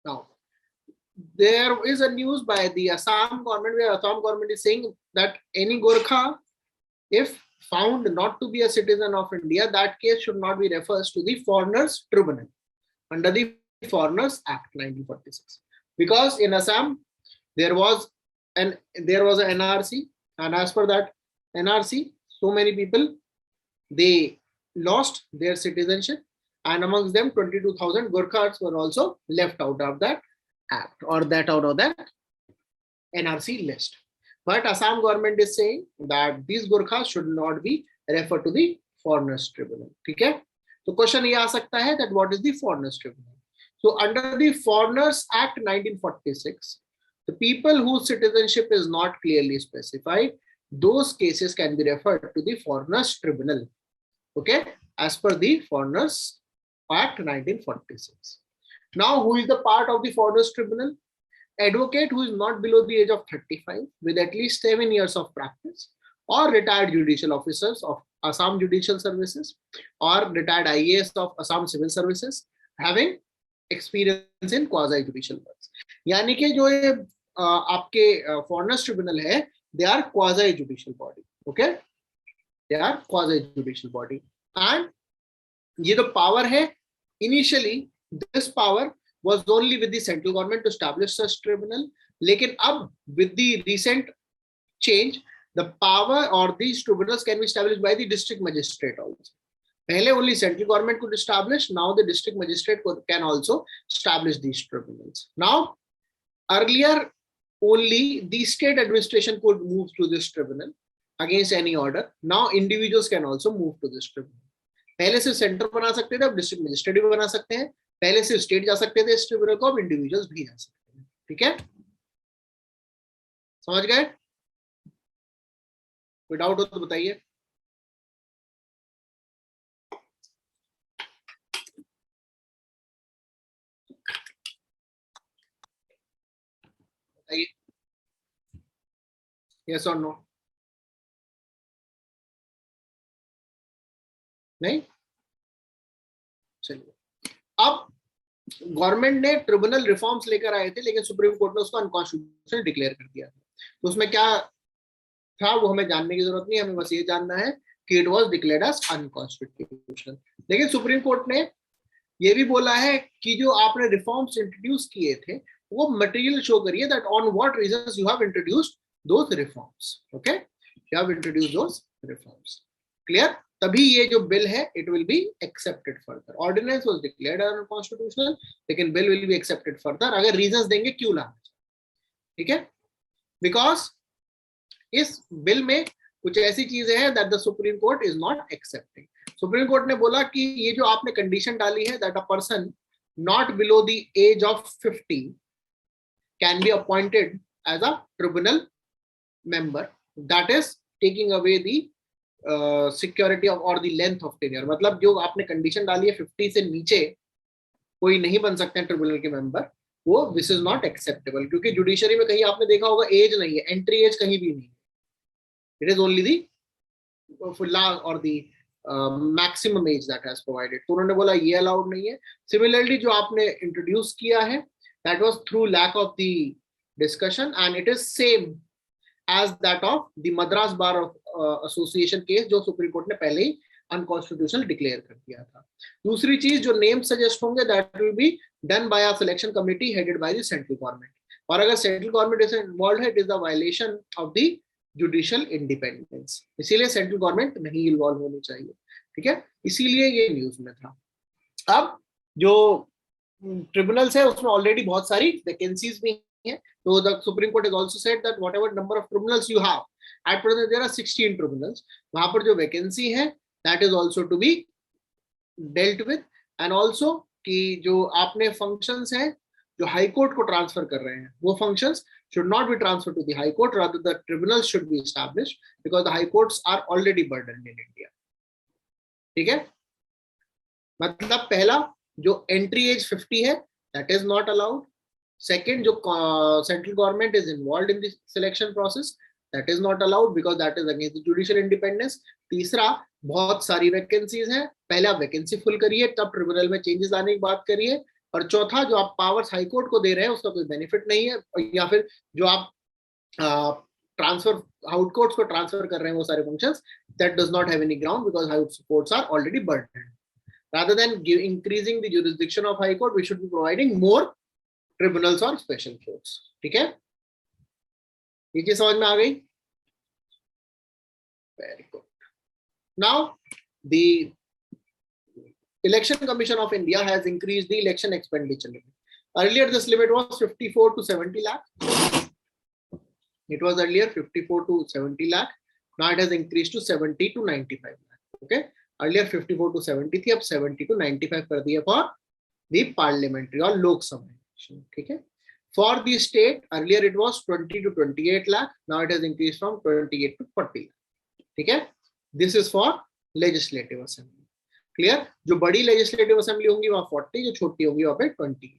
Now there is a news by the Assam government where Assam government is saying that any Gorkha, if found not to be a citizen of India, that case should not be referred to the Foreigners Tribunal under the Foreigners Act 1946, because in Assam there was an NRC, and as per that NRC, so many people they lost their citizenship, and amongst them 22,000 Gurkhas were also left out of that act or that out of that NRC list. But Assam government is saying that these Gurkhas should not be referred to the Foreigners Tribunal. ठीक है? तो question ये आ सकता है that what is the Foreigners Tribunal? So under the Foreigners Act 1946, the people whose citizenship is not clearly specified, those cases can be referred to the Foreigners Tribunal. Okay, as per the Foreigners Act 1946. Now, who is the part of the Foreigners Tribunal? Advocate who is not below the age of 35 with at least 7 years of practice, or retired judicial officers of Assam Judicial Services, or retired IAS of Assam Civil Services, having experience in quasi judicial works. यानी कि जो ये आपके Foreigners Tribunal है, they are quasi judicial body. Okay, they are quasi judicial body, and ये जो power है, initially this power was only with the central government to establish such tribunal. लेकिन अब with the recent change, the power or these tribunals can be established by the district magistrate also. पहले only central government could establish, now the district magistrate can also establish these tribunals. Now, earlier only the state administration could move to this tribunal against any order. Now individuals can also move to this tribunal. पहले से centre बना सकते थे, अब district magistrate भी बना सकते हैं. पहले से स्टेट जा सकते थे इस ट्रिब्यूनल को, अब इंडिविजुअल्स भी जा सकते हैं. ठीक है, समझ गए? कोई डाउट हो तो बताइए. बताइए, यस और नो? नहीं? चलिए, अब गवर्नमेंट ने ट्रिब्यूनल रिफॉर्म्स लेकर आए थे, लेकिन सुप्रीम कोर्ट ने उसको अनकॉन्स्टिट्यूशनल डिक्लेयर कर दिया था. तो उसमें क्या था वो हमें जानने की जरूरत नहीं, हमें बस ये जानना है कि it was declared as unconstitutional. लेकिन सुप्रीम कोर्ट ने ये भी बोला है कि जो आपने रिफॉर्म्स इंट्रोड्यूस किए थे वो मटेरियल शो करिए that on what reasons you have introduced those reforms. Okay, you have introduced those reforms. Clear? तभी ये जो बिल है it will be accepted further. Ordinance was declared unconstitutional, लेकिन bill will be accepted further अगर reasons देंगे क्यों लाना. ठीक है, बिकॉज इस बिल में कुछ ऐसी चीजें हैं that the supreme court is not accepting. Supreme court ने बोला कि ये जो आपने कंडीशन डाली है that a person not below the age of 50 can be appointed as a tribunal member, that is taking away the security of और the length of tenure. मतलब जो आपने कंडीशन डाली है 50 से नीचे कोई नहीं बन सकते हैं ट्रिब्यूनल के मेंबर, वो दिस इज नॉट एक्सेप्टेबल. क्योंकि जुडिशरी में कहीं आपने देखा होगा एज नहीं है, एंट्री एज कहीं भी नहीं है, it is only the law और the maximum age that has provided. तो उन्होंने बोला ये अलाउड नहीं है. सिमिलरली जो आपने इंट्रोड्यूस किया है that was through lack of the discussion and it is same as that of the Madras bar association case जो सुप्रीम कोर्ट ने पहले ही अनकॉन्स्टिट्यूशनल डिक्लेयर कर दिया था. दूसरी चीज जो नेम सजेस्ट होंगे that will be done by a selection committee headed by the central government. और अगर सेंट्रल गवर्नमेंट इज इन्वॉल्वड है it is the violation of the judicial independence. इसीलिए सेंट्रल गवर्नमेंट नहीं इन्वॉल्व होनी चाहिए. ठीक है, इसीलिए ये न्यूज में था. अब जो ट्रिब्यूनल्स है उसमें ऑलरेडी बहुत सारी वैकेंसीज भी हैं. तो the supreme court has also said that whatever number of tribunals you have at present there are 16 tribunals. वहां पर जो वैकेंसी है that is also to be dealt with. And also कि जो आपने फंक्शंस हैं जो हाई कोर्ट को ट्रांसफर कर रहे हैं वो functions should not be transferred to the High Court. Rather, the tribunals should be established because the High Courts are already burdened in India. ठीक है? मतलब पहला जो entry age 50 है, that is not allowed. Second, जो central government is involved in the selection process, that is not allowed because that is against the judicial independence. तीसरा, बहुत सारी वैकेंसीज हैं, पहले आप वैकेंसी फुल करिए, तब ट्रिब्यूनल में चेंजेस लाने की बात करिए. और चौथा, जो आप पावर्स हाई कोर्ट को दे रहे हैं उसका कोई बेनिफिट नहीं है, या फिर जो आप ट्रांसफर हाउस कोर्ट्स को ट्रांसफर कर रहे हैं वो सारे functions, that does not have any ground because house courts are already burdened. rather than increasing the jurisdiction of high court, we should be providing more tribunals or special courts. ठीक है? ये चीज समझ में आ गई? Very good. Now the Election Commission of India has increased the election expenditure limit. Earlier this limit was 54 to 70 lakh. It was earlier 54 to 70 lakh. Now it has increased to 70 to 95 lakh. Okay. Earlier 54 to 70 थी, अब 70 to 95 कर दिया for the parliamentary और लोक सभा election. ठीक है? For the state, earlier it was 20 to 28 lakh. Now it has increased from 28 to 40 lakh. ठीक है? This is for legislative assembly. Clear? जो बड़ी legislative assembly होंगी वहाँ 40, जो छोटी होंगी वहाँ पे 28.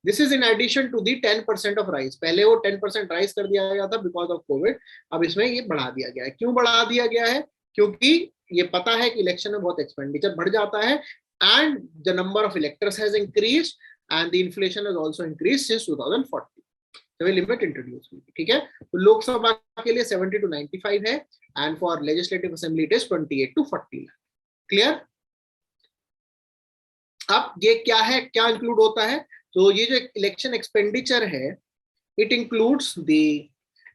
This is in addition to the 10% of rise. पहले वो 10% rise कर दिया गया था because of COVID. अब इसमें ये बढ़ा दिया गया है. क्यों बढ़ा दिया गया है? क्योंकि ये पता है कि इलेक्शन में बहुत एक्सपेंडिचर बढ़ जाता है, and the number of electors has increased and the inflation has also increased since 2040. तो ये लिमिट इंट्रोड्यूस हुई. ठीक है? तो लोकसभा के लिए 70 to 95 है, and for legislative assembly it is 28 to 40 lakh. Clear? अब ये क्या है, क्या इंक्लूड होता है? तो ये जो इलेक्शन एक्सपेंडिचर है, it includes the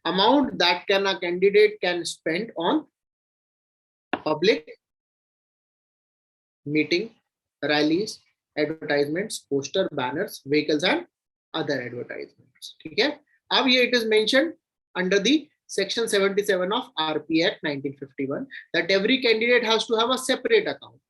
amount that can a candidate can spend on public meeting, rallies, advertisements, poster, banners, vehicles and other advertisements. ठीक है? अब ये it is mentioned under the section 77 of RP Act 1951 that every candidate has to have a separate account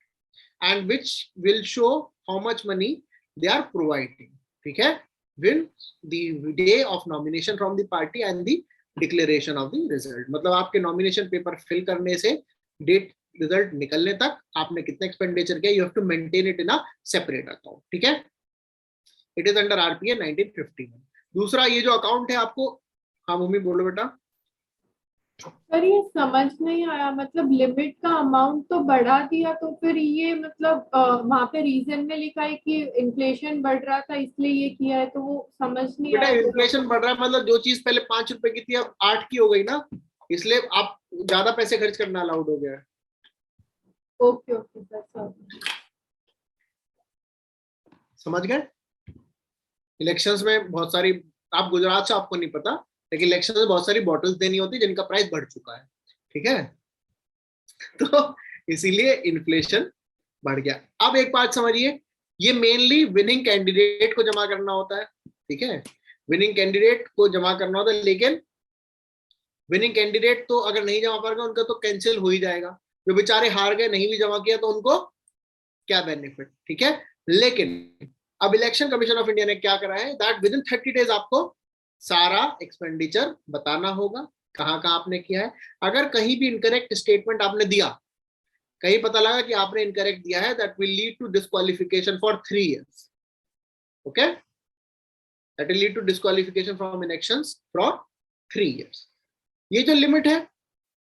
and which will show how much money they are providing. ठीक है? Will the day of nomination from the party and the declaration of the result. मतलब आपके nomination paper fill करने से date result निकलने तक आपने कितना एक्सपेंडिचर किया, you have to maintain it in a separate account. ठीक है? It is under RPA 1951. दूसरा, ये जो अकाउंट है आपको, हाँ मम्मी बोलो बेटा. सर ये समझ नहीं आया, मतलब लिमिट का अमाउंट तो बढ़ा दिया, तो फिर ये मतलब वहाँ पे रीजन में लिखा है कि इन्फ्लेशन बढ़ रहा था इसलिए ये किया है, तो वो समझ नहीं बेटा आया. इन्फ्लेशन बढ़ रहा है मतलब जो चीज पहले 5 रुपए की थी अब 8 की हो गई ना, इसलिए आप ज्यादा पैसे खर्च करना अलाउड हो गया है. ओके ओके सर, समझ गए? इलेक्शंस में बहुत सारी, आप गुजरात से आपको नहीं पता, लेकिन इलेक्शन में बहुत सारी बॉटल्स देनी होती है जिनका प्राइस बढ़ चुका है. ठीक है? तो इसीलिए इन्फ्लेशन बढ़ गया. अब एक बात समझिए, ये मेनली विनिंग कैंडिडेट को जमा करना होता है. ठीक है? विनिंग कैंडिडेट को जमा करना होता है, लेकिन विनिंग कैंडिडेट तो अगर नहीं जमा पाएगा उनका तो कैंसिल हो ही जाएगा. जो बेचारे हार गए, नहीं भी जमा किया, तो उनको क्या बेनिफिट. ठीक है? लेकिन अब इलेक्शन कमीशन ऑफ इंडिया ने क्या करा है, दैट विद इन 30 डेज आपको सारा एक्सपेंडिचर बताना होगा, कहाँ कहाँ आपने किया है. अगर कहीं भी इनकरेक्ट स्टेटमेंट आपने दिया, कहीं पता लगा कि आपने इनकरेक्ट दिया है, that will lead to disqualification for 3 years. ओके? That will lead to disqualification from elections for 3 years. ये जो लिमिट है,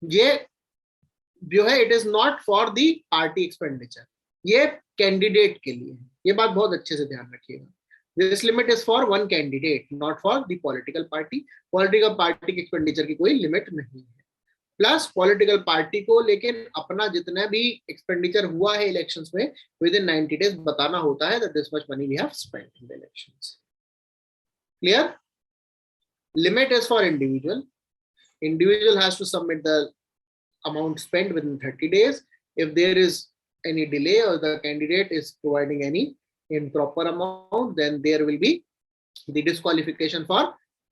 ये जो है, it is not for the party expenditure, ये कैंडिडेट के लिए है. ये बात बहुत अच्छे से ध्यान रखिएगा. This limit is for one candidate, not for the political party. Political party के एक्सपेंडिचर की कोई लिमिट नहीं है. प्लस पॉलिटिकल पार्टी को लेकिन अपना जितना भी एक्सपेंडिचर हुआ है इलेक्शंस में, विद इन 90 डेज बताना होता है, that this much money we have spent in the elections. Clear? Limit is for individual. Individual has to submit the amount spent within 30 days. If there is any delay or the candidate is providing any improper amount, then there will be the disqualification for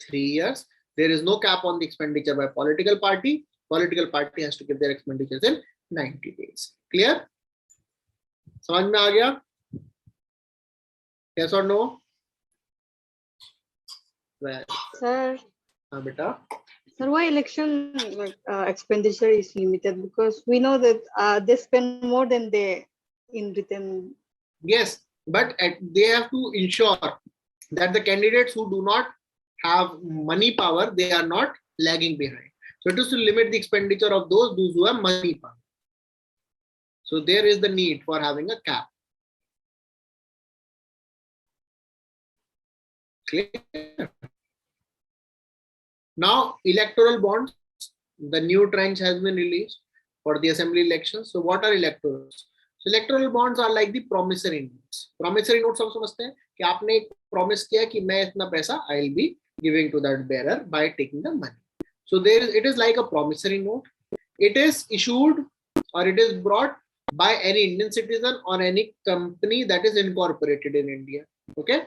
3 years. There is no cap on the expenditure by political party. Political party has to give their expenditures in 90 days. Clear? समझ में आ गया? Yes or no? Well, Sir, हाँ बेटा. Sir, why election expenditure is limited? Because we know that they spend more than they in written. Yes, but they have to ensure that the candidates who do not have money power, they are not lagging behind. So it is to limit the expenditure of those who have money power. So there is the need for having a cap. Clear? Now, electoral bonds, the new tranche has been released for the assembly elections. So what are electorals? So electoral bonds are like the promissory notes. Promissory notes हम समझते हैं कि आपने एक promise किया कि मैं इतना पैसा I will be giving to that bearer by taking the money. So there it is like a promissory note. It is issued or it is brought by any Indian citizen or any company that is incorporated in India. Okay?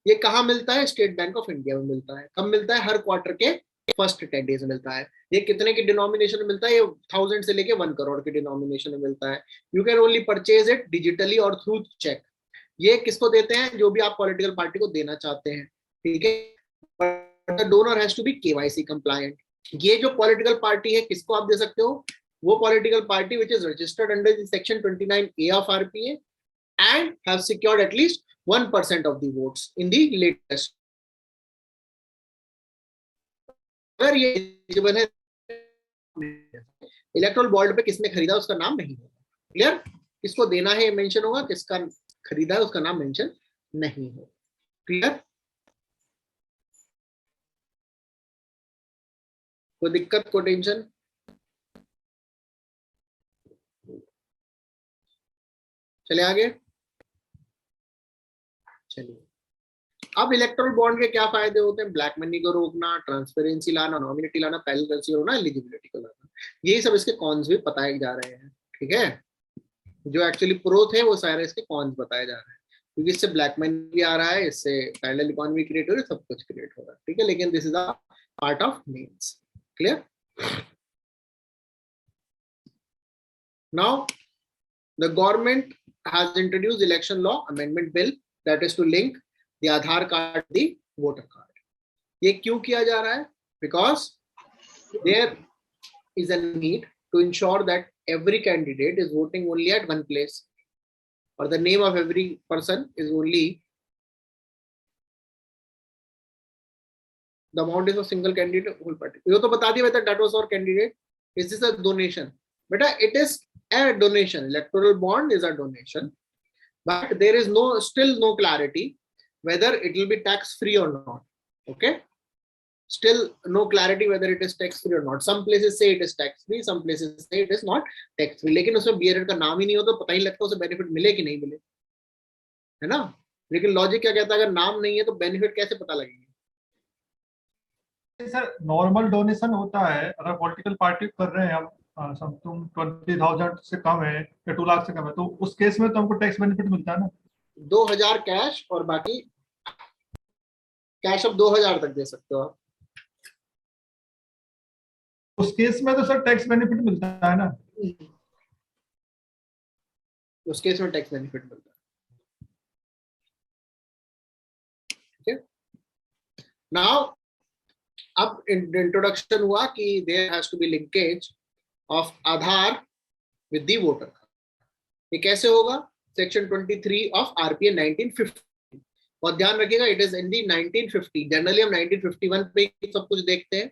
ये कहाँ मिलता है? State bank of India में मिलता है. कब मिलता है? हर क्वार्टर के फर्स्ट 10 डेज में मिलता है. ये कितने की डिनोमिनेशन में मिलता है? ये 1000 से लेके 1 करोड़ की डिनोमिनेशन में मिलता है. You can only purchase it digitally और थ्रू चेक. ये किसको देते हैं? जो भी आप पॉलिटिकल पार्टी को देना चाहते हैं. ठीक है. But the donor has to be KYC compliant. ये जो पॉलिटिकल पार्टी है किसको आप दे सकते हो? वो political party which is registered under the section 29A of RPA and have secured at least 1% of the votes in the latest. अगर ये एलिजिबल है, इलेक्टोरल बॉन्ड पे किसने खरीदा उसका नाम नहीं होगा. क्लियर? किसको देना है मेंशन होगा, किसका खरीदा है उसका नाम मेंशन नहीं होगा. क्लियर? कोई दिक्कत, कोई टेंशन? चले आगे. चलिए, अब इलेक्टोरल बॉन्ड के क्या फायदे होते हैं? ब्लैक मनी को रोकना, ट्रांसपेरेंसी लाना, नॉमिनेटी लाना, पैरेलल करेंसी होना, एलिजिबिलिटी को लाना. यही सब इसके कॉन्स भी बताए जा रहे हैं. ठीक है. जो एक्चुअली प्रो थे वो सारे इसके कॉन्स बताए जा रहे हैं, क्योंकि इससे ब्लैक मनी भी आ रहा है, इससे पैरेलल इकोनॉमी क्रिएट हो रही है, सब कुछ क्रिएट हो रहा है. ठीक है. लेकिन this is a part of means. Clear? Now the government has introduced election law amendment bill that is to link the Aadhaar card to the voter card. ये क्यों किया जा रहा है? Because there is a need to ensure that every candidate is voting only at one place, or the name of every person is only the amount is of single candidate whole party. ये तो बता दिया बेटा, that was our candidate. Is this a donation? बेटा, it is a donation. Electoral bond is a donation, but there is still no clarity whether it will be tax free or not. Okay, still no clarity whether it is tax free or not. Some places say it is tax free, some places say it is not tax free. लेकिन उसमें bearer का नाम ही नहीं हो तो पता ही लगता उसे benefit मिले कि नहीं मिले, है ना. लेकिन लॉजिक क्या कहता है? अगर नाम नहीं है तो बेनिफिट कैसे पता लगेगा? सर नॉर्मल डोनेशन होता है, अगर पॉलिटिकल पार्टी कर रहे हैं हम तुम 20,000 से कम है या 2 लाख से कम है, तो उस केस में तो हमको टैक्स बेनिफिट मिलता है ना. 2000 कैश और बाकी कैश अब 2000 तक दे सकते हो आप. उस केस में तो सर टैक्स बेनिफिट मिलता है ना. उस केस में टैक्स बेनिफिट मिलता है. ठीक है. नाउ अब इंट्रोडक्शन हुआ कि there has to be linkage of Aadhaar with the voter card. ये कैसे होगा? Section 23 of RPA 1950. और ध्यान रखिएगा, it is in the 1950. Generally हम 1951 पे सब कुछ देखते हैं,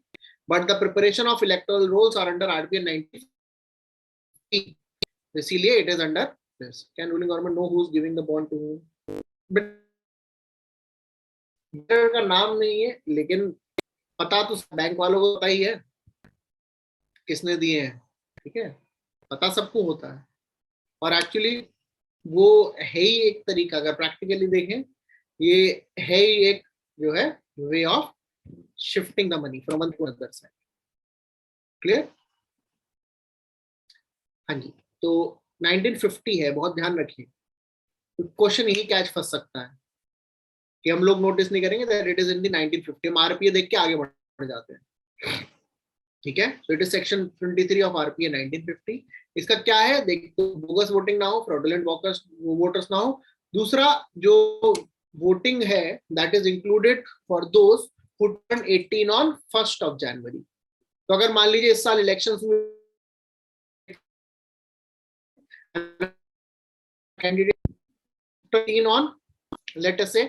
but the preparation of electoral rolls are under RPA 1950. इसीलिए it is under this. Can ruling government know who is giving the bond to whom? But का नाम नहीं है, लेकिन पता तो बैंक वालों को पता ही है किसने दिए हैं. ठीक है. पता सबको होता है. और एक्चुअली वो है ही एक तरीका, अगर प्रैक्टिकली देखें, ये है ही एक जो है way of shifting the money from one two other side. Clear? हाँ जी. तो 1950 है, बहुत ध्यान रखिए. क्वेश्चन यही कैच फंस सकता है कि हम लोग नोटिस नहीं करेंगे that it is in the 1950. हम आरपीए देख के आगे बढ़ जाते हैं. ठीक है. सो it is section 23 of RPA 1950. इसका क्या है? देखो, बोगस वोटिंग ना हो, फ्रॉडुलेंट वोटर्स ना हो. दूसरा जो वोटिंग है that is included for those who turned 18 on 1st of January. तो अगर मान लीजिए इस साल इलेक्शंस में candidate 18 on, let us say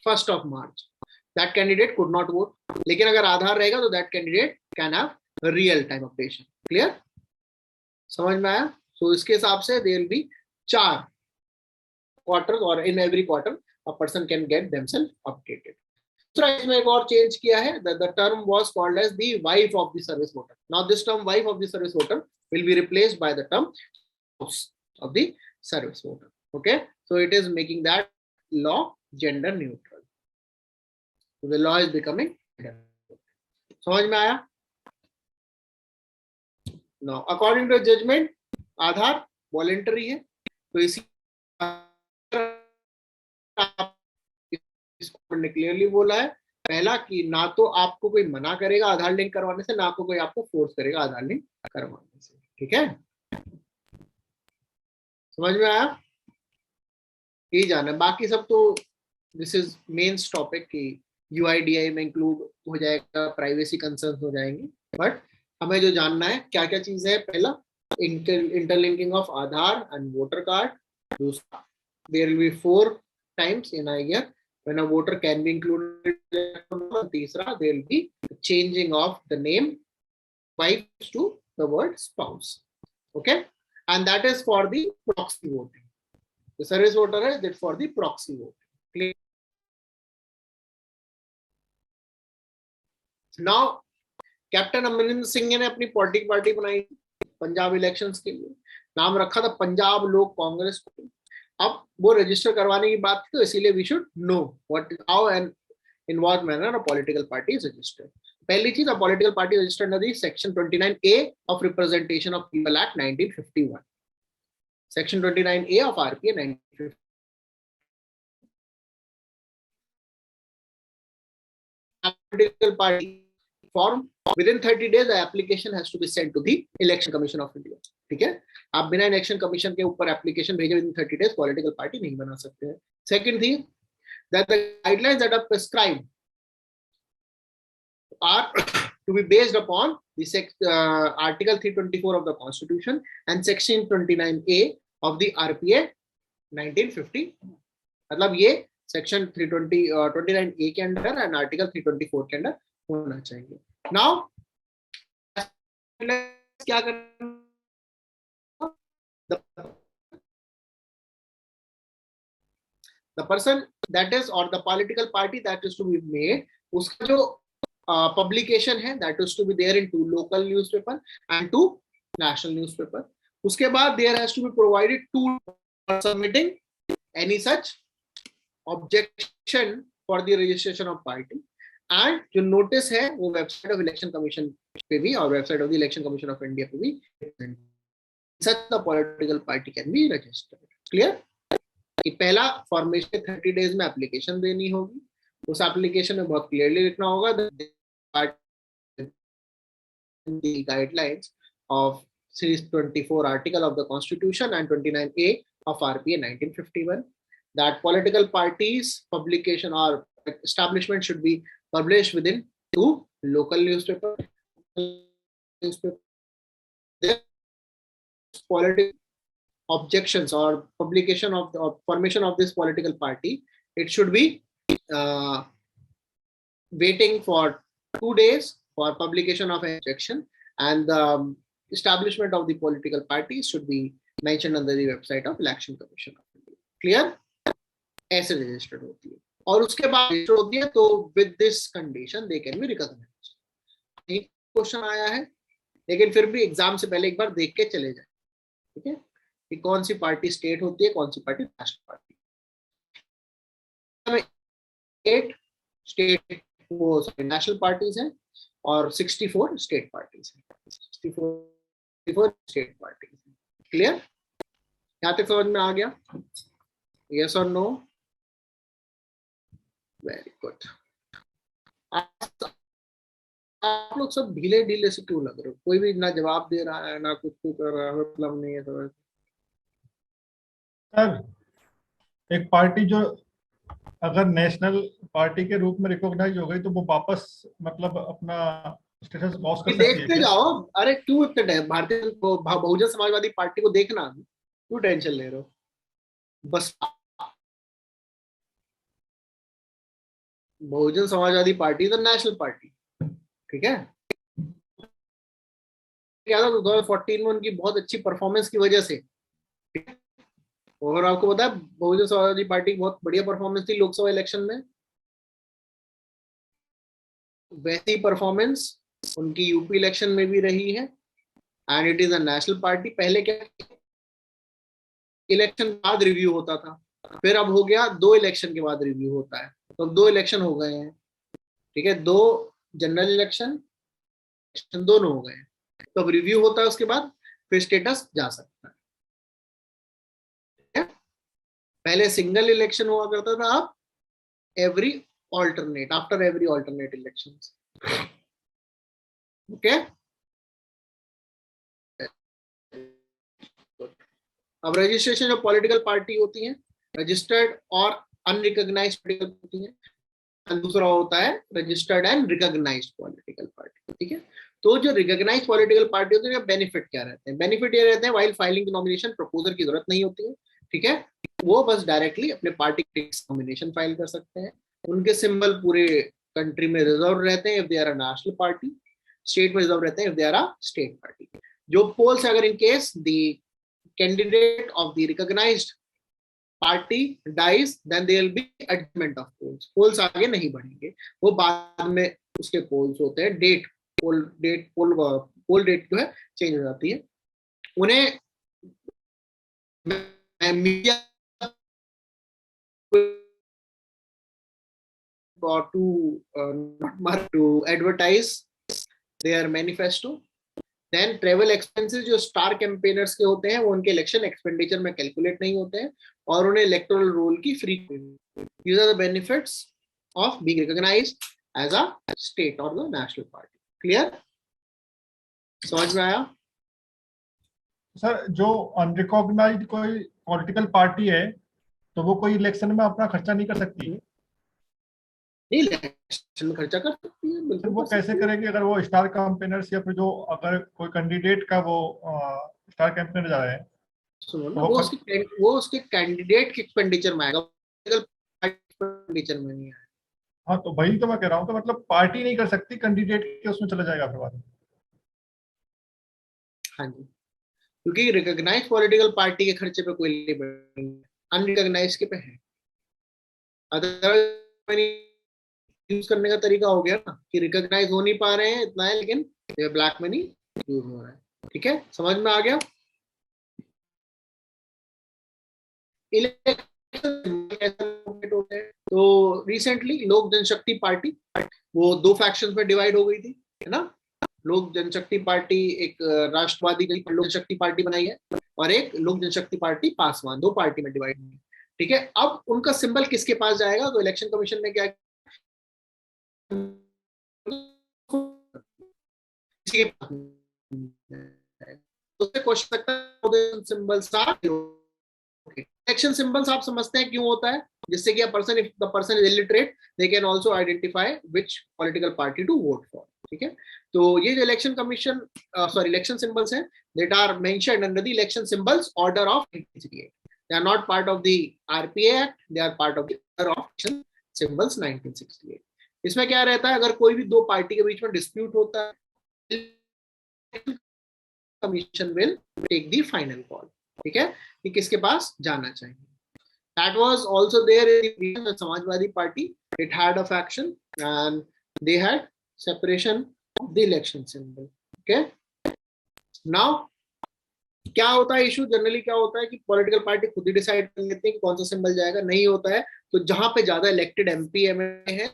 1st of March, that candidate could not vote. लेकिन अगर आधार रहेगा तो that candidate can have a real time updation. Clear? समझ में आया? So इसके हिसाब से there will be 4 quarters or in every quarter a person can get themselves updated. दूसरा इसमें एक और चेंज किया है, the term was called as the wife of the service voter. Now this term wife of the service voter will be replaced by the term spouse of the service voter. Okay, so it is making that law gender neutral. So the law is becoming gender neutral. समझ में आया? Now according to judgment Aadhaar voluntary है, तो इसी ने clearly बोला है पहला कि ना तो आपको कोई मना करेगा आधार लिंक करवाने से, ना आपको कोई आपको फोर्स करेगा आधार लिंक करवाने से. ठीक है, समझ में आया? यही जाना, बाकी सब तो दिस इज मेन टॉपिक कि यूआईडीआई में इंक्लूड हो जाएगा, प्राइवेसी कंसर्न हो जाएंगे, बट हमें जो जानना है क्या क्या चीजें है. पहला interlinking of Aadhaar and voter card. There will be 4 times in a year when a voter can be included. Teesra, there will be changing of the name wife to the word spouse. Okay, and that is for the proxy voting. The service voter is that for the proxy voting. Clear? Now, captain Amarinder Singh ने अपनी political party बनाई Punjab elections के लिए, नाम रखा था पंजाब लोक Congress party. अब वो रजिस्टर करवाने की बात थी, तो इसीलिए we should know what how and in what manner a political party is registered. पहली चीज, a political party registered under the section 29A of representation of people act 1951. Section 29A of RPA 1950. Political party form within 30 days the application has to be sent to the election commission of India. ठीक है, आप बिना election commission के ऊपर application भेजे within 30 days political party नहीं बना सकते हैं. Second thing, that the guidelines that are prescribed are to be based upon the article 324 of the constitution and section 29A of the RPA 1950. मतलब ये section 29A के under and article 324 के under होना चाहिए. नाउ क्या करना, the person that is or the political party that is to be made, उसका जो publication है that is to be there in 2 local newspaper and 2 national newspaper. उसके बाद there has to be provided 2 for submitting any such objection for the registration of party. And जो notice है वो website of election commission पे भी और website of the election commission of India पे भी सच the political party can be registered. Clear? कि पहला फॉर्मेशन 30 डेज में एप्लीकेशन देनी होगी, उस एप्लीकेशन में बहुत क्लियरली लिखना होगा the guidelines of series 24 article of the constitution and 29A of RPA 1951 that political parties publication or establishment should be published within 2 local newspapers. Political objections or publication of the formation of this political party, it should be waiting for 2 days for publication of an objection, and the establishment of the political party should be mentioned on the website of Election Commission of India. Clear? ऐसे registered होती है और उसके बाद register होती है, तो with this condition they can be recognized. एक क्वेश्चन आया है, लेकिन फिर भी एग्जाम से पहले एक बार देख के चले जाए. ठीक है, कि कौन सी पार्टी स्टेट होती है, कौन सी पार्टी नेशनल पार्टी. 8 स्टेट वो नेशनल पार्टीज हैं और 64 स्टेट पार्टीज हैं. 64 स्टेट पार्टीज. क्लियर? यहाँ तक समझ में आ गया? यस और नो? Very good. आप लोग सब ढीले ढीले से क्यों लग रहे हो? कोई भी ना जवाब दे रहा है ना कुछ कर रहा है, मतलब नहीं है. तो सर एक पार्टी जो अगर नेशनल पार्टी के रूप में रिकॉग्नाइज हो गई तो वो वापस मतलब अपना स्टेटस लॉस कर सकती है देखते क्या? जाओ, अरे क्यों इतने भारतीय बहुजन समाजवादी पार्टी को देखना, क्यों टेंशन ले रहे हो? बस बहुजन समाजवादी पार्टी तो नेशनल पार्टी, ठीक है। क्या था 2014 में उनकी बहुत अच्छी परफॉर्मेंस की वजह से, और आपको पता है बहुजन समाजवादी पार्टी की बहुत बढ़िया परफॉर्मेंस थी लोकसभा इलेक्शन में, वैसी परफॉर्मेंस उनकी यूपी इलेक्शन में भी रही है। And it is a national party. पहले क्या इलेक्शन बाद रिव्यू होता था, फिर अब हो गया 2 इलेक्शन के बाद रिव्यू होता है, तो अब 2 इलेक्शन हो गए हैं, ठीक है, 2 जनरल इलेक्शन दोनों हो गए हैं, तो अब रिव्यू होता है, उसके बाद फिर स्टेटस जा सकता है। पहले सिंगल इलेक्शन हुआ करता था, अब every alternate, after every alternate election. Okay, अब रजिस्ट्रेशन जो पॉलिटिकल पार्टी होती है, रजिस्टर्ड और अनरिकॉग्नाइज्ड पॉलिटिकल होती है, और दूसरा होता है registered and recognized political party, ठीक है। तो जो रिकॉग्नाइज्ड पॉलिटिकल पार्टी होती है, बेनिफिट क्या रहते हैं? बेनिफिट ये रहते हैं वाइल फाइलिंग नॉमिनेशन प्रपोजल की जरूरत नहीं होती है, ठीक है, वो बस डायरेक्टली अपने पार्टी नॉमिनेशन फाइल कर सकते हैं। उनके सिंबल पूरे कंट्री में रिजर्व रहते हैं if they are a national party, state में रिजर्व रहते हैं if they are a state party. जो पोल्स अगर in case the candidate of the recognized party dies, then there will be adjournment of polls. Polls आगे नहीं बढ़ेंगे, वो बाद में उसके पोल्स होते हैं, डेट पोल डेट जो है चेंज हो जाती है। उन्हें media to advertise their manifesto. Then travel expenses जो स्टार कैंपेनर्स के होते हैं वो उनके इलेक्शन एक्सपेंडिचर में कैलकुलेट नहीं होते हैं, और उन्हें इलेक्टोरल रोल की free. These are the benefits of being recognized as a state or the national party. Clear? समझ में आया? सर जो अनरिकॉग्नाइज्ड कोई पॉलिटिकल पार्टी है तो वो कोई इलेक्शन में अपना खर्चा नहीं कर सकती? नहीं, इलेक्शन में खर्चा कर सकती है, फिर बिल्कुल वो कर कैसे सकती है। करेगी अगर वो स्टार कैंपेनर्स या फिर जो अगर कोई कैंडिडेट का वो स्टार कैंपेनर जा रहे हैं? सुनो ना, वो वो उसके कैंडिडेट के एक्सपेंडिचर में आएगा, एक्सपेंडिचर में नहीं आएगा। हाँ तो वही तो मैं कह रहा हूँ, तो मतलब पार्टी नहीं कर सकती, कैंडिडेट के उसमें चला जाएगा फिर बाद में। हाँ जी, क्योंकि रिकॉग्नाइज्ड पॉलिटिकल पार्टी के खर्चे पे कोई लिमिट नहीं है, अनरिकॉग्नाइज्ड के पे है। अदरवाइज यूज करने का तरीका हो गया ना कि रिकॉग्नाइज हो नहीं पा रहे हैं इतना है, लेकिन ब्लैक मनी यूज हो रहा है, ठीक है, समझ में आ गया? तो रिसेंटली लोक जनशक्ति पार्टी वो 2 फैक्शन में डिवाइड हो गई थी, है ना। लोक जनशक्ति पार्टी एक राष्ट्रवादी लोक जनशक्ति पार्टी बनाई है, और एक लोक जनशक्ति पार्टी पासवान, 2 पार्टी में डिवाइड हुई है, ठीक है। अब उनका सिंबल किसके पास जाएगा? तो इलेक्शन कमीशन ने क्या क्वेश्चन सकता है सिंबल्स आर इलेक्शन सिंबल्स आप समझते हैं क्यों होता है? जिससे कि person, if the person is illiterate, they can also identify which political party to vote for, ठीक है। तो ये जो इलेक्शन कमीशन इलेक्शन सिंबल्स हैं, that are mentioned under the election symbols order of 1968. They are not part of the RPA act, they are part of the order of election symbols 1968. इसमें क्या रहता है, अगर कोई भी 2 पार्टी के बीच में डिस्प्यूट होता है, commission will take the final call, ठीक है, कि किसके पास जाना चाहिए। That was also there in the Samajwadi Party. It had a faction and they had separation of the election symbol. Okay. Now, क्या होता है इशू? जनरली क्या होता है कि पॉलिटिकल पार्टी खुद ही डिसाइड कर लेते हैं कि कौन सा सिंबल जाएगा। नहीं होता है तो जहां पे ज्यादा इलेक्टेड एमपी एमएलए है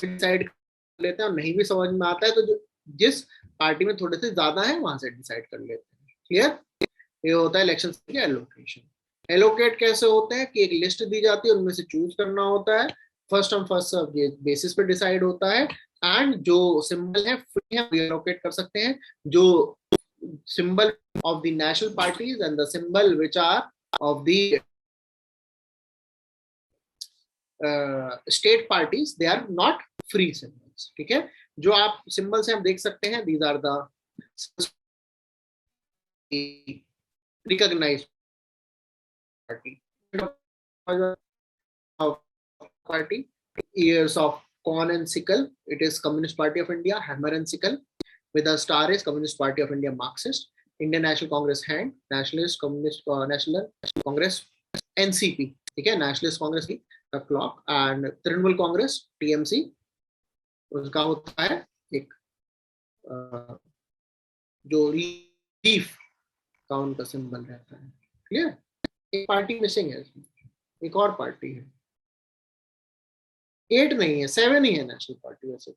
डिसाइड कर लेते हैं, और नहीं भी समझ में आता है तो जो जिस पार्टी में थोड़े से ज्यादा है वहां से डिसाइड कर लेते हैं। क्लियर? ये होता है इलेक्शन के एलोकेशन। एलोकेट कैसे होते हैं कि एक लिस्ट दी जाती है, उनमें से चूज करना होता है, first on first serve basis पे डिसाइड होता है, एंड जो सिंबल है फ्री है एलोकेट कर सकते हैं। जो symbol of the national parties and the symbol which are of the state parties they are not free symbols, ठीक है। जो आप सिंबल्स हैं आप देख सकते हैं, these are the recognized party party. Years of corn and sickle, it is Communist Party of India. Hammer and sickle with a star is Communist Party of India Marxist. Indian National Congress hand, Nationalist Communist National Congress NCP, ठीक है, Nationalist Congress की the clock, and Trinamool Congress TMC उसका होता है एक जो leaf का उनका सिंबल रहता है। क्लियर? एक पार्टी मिसिंग है, एक और पार्टी है, 8 नहीं है, 7 ही है नेशनल पार्टी वैसे।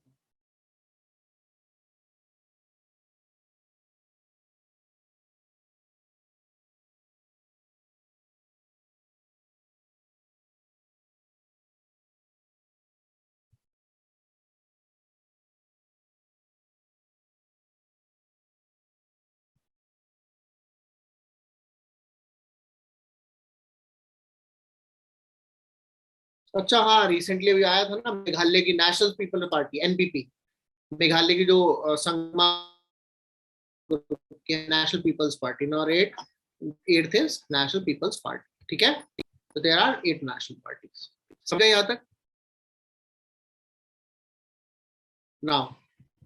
अच्छा हाँ, रिसेंटली अभी आया था ना मेघालय की national people party NPP, Meghalaya की जो संगमा नेशनल पीपल्स पार्टी, और 8th is national peoples party, ठीक है। तो देयर आर 8 नेशनल पार्टीज। समझे यहाँ तक? नाउ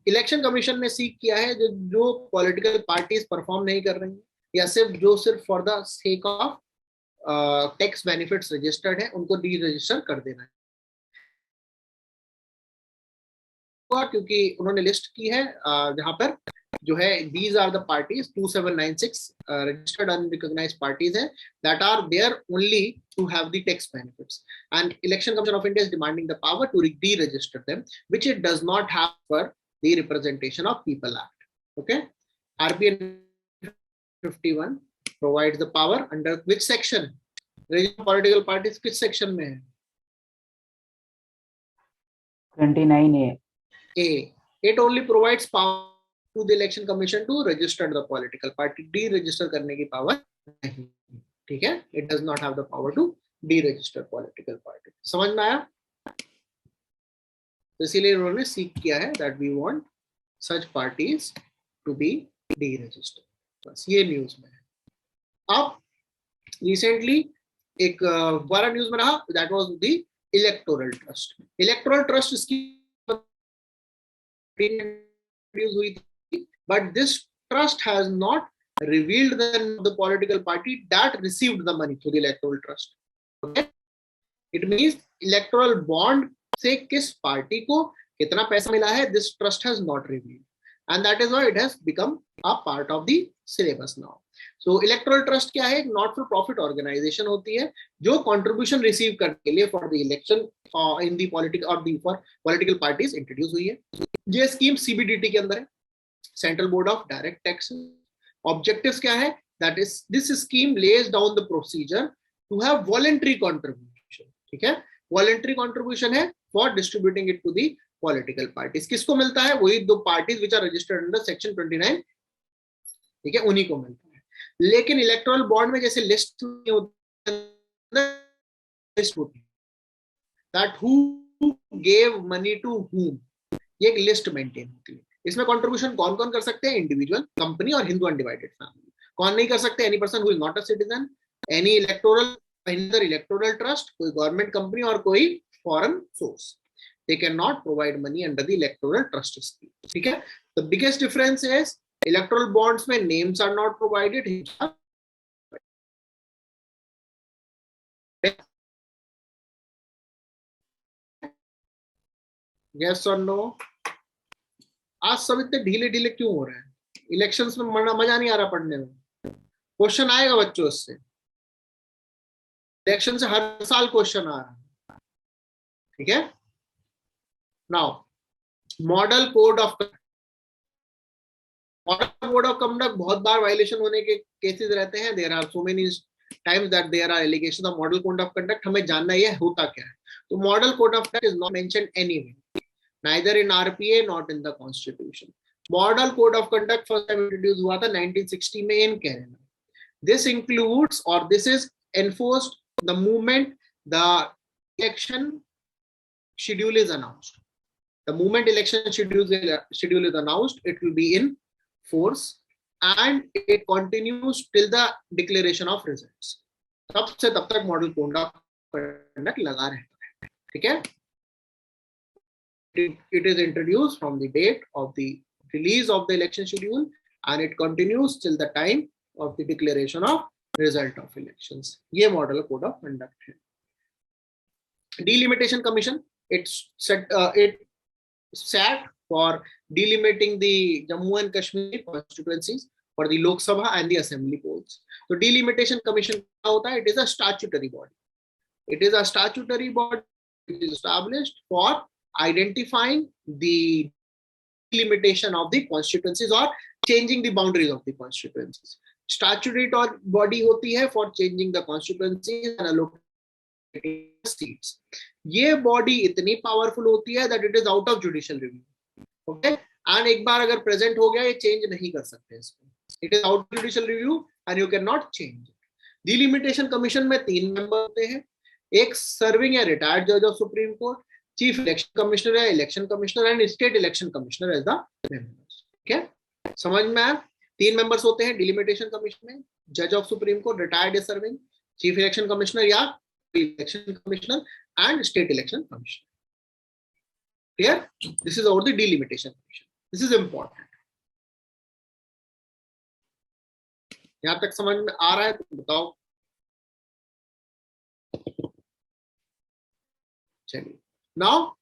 इलेक्शन कमीशन ने सीख किया है जो पॉलिटिकल पार्टीज परफॉर्म नहीं कर रही हैं या सिर्फ for the sake of tax benefits registered है, उनको डी रजिस्टर कर देना है, क्योंकि उन्होंने लिस्ट की है जहां पर जो है these are the parties 2796 registered unrecognized parties हैं that are there only to have the tax benefits, and Election Commission of India is demanding the power to deregister them, which it does not have for the Representation of People Act. Okay, RPN 51 provides the power under which section? Political parties किस section में है? 29A. A. It only provides power to the Election Commission to register the political party. Deregister करने की power नहीं, ठीक है? It does not have the power to deregister political party. समझ में आया? तो इसीलिए उन्होंने सीख किया है that we want such parties to be deregistered. बस ये न्यूज में है। अब रिसेंटली एक बड़ा न्यूज में रहा, that was the electoral trust. Electoral trust इसकी हुई थी, but this trust has not revealed the political party that received the money through the electoral trust. Okay, it means electoral bond से किस party को कितना पैसा मिला है, this trust has not revealed, and that is why it has become a part of the syllabus now. So electoral trust क्या है? एक नॉट फॉर प्रॉफिट ऑर्गेनाइजेशन होती है जो कंट्रीब्यूशन रिसीव करने के लिए for the election in the political और the for political parties introduce हुई है। ये स्कीम सीबीडीटी के अंदर है, central board of direct taxes. Objectives क्या है? That is this scheme lays down the procedure to have voluntary contribution, ठीक है, वॉलंटरी कंट्रीब्यूशन है for distributing it to the political parties. किसको मिलता है? वही दो parties which are registered under section 29, ठीक है, उन्हीं को मिलता है। लेकिन इलेक्टोरल बॉन्ड में जैसे लिस्ट होती है that who gave money to whom, ये एक लिस्ट मेंटेन होती है। इसमें कंट्रीब्यूशन कौन कौन कर सकते हैं? इंडिविजुअल, कंपनी और हिंदू अनडिवाइडेड फैमिली। कौन नहीं कर सकते? Any person who is not a citizen, any electoral trust, कोई गवर्नमेंट कंपनी और कोई foreign source. They cannot provide money under the electoral trust scheme. ठीक है? The biggest difference is electoral bonds में names are not provided. Yes or no? आज सब इतने ढीले ढीले क्यों हो रहे हैं? इलेक्शंस में मजा नहीं आ रहा पढ़ने में। क्वेश्चन आएगा बच्चों से, इलेक्शन से हर साल क्वेश्चन आ रहा है, ठीक है। Now, model code of conduct बहुत बार वायलेशन होने के केसेस रहते हैं। There are so many times that there are allegation of model code of conduct. हमें जानना ये होता क्या है। तो model code of conduct is not mentioned anywhere, neither in RPA not in the constitution. Model code of conduct first time introduce हुआ था 1960 में इन केरला। दिस इंक्लूड्स और this is enforced the movement the election schedule is announced. The moment election schedule is announced, it will be in force and it continues till the declaration of results. तब से तब तक model conduct लगा रहता है, ठीक है? It is introduced from the date of the release of the election schedule and it continues till the time of the declaration of result of elections. ये मॉडल कोड ऑफ कंडक्ट है. Delimitation Commission, it sat for delimiting the Jammu and Kashmir constituencies for the Lok Sabha and the Assembly polls. So Delimitation Commission क्या होता है? It is a statutory body. It is a statutory body which is established for identifying the delimitation of the constituencies or changing the boundaries of the constituencies. Statutory body होती है for changing the constituencies and allocating seats. ये body इतनी powerful होती है that it is out of judicial review. Okay? And एक बार अगर present हो गया ये change नहीं कर सकते इसको. It is out of judicial review and you cannot change it. Delimitation Commission में 3 member होते हैं. एक serving या retired judge of Supreme Court, Chief Election Commissioner या Election Commissioner and State Election Commissioner as the members. Okay? समझ में आया? 3 members होते हैं Delimitation Commission में, Judge of Supreme Court, retired या serving, Chief Election Commissioner या Election Commissioner and State Election Commissioner. Clear? This is about the Delimitation Commission. This is important. यहाँ तक समझ में आ रहा है तो बताओ. चलिए. Now,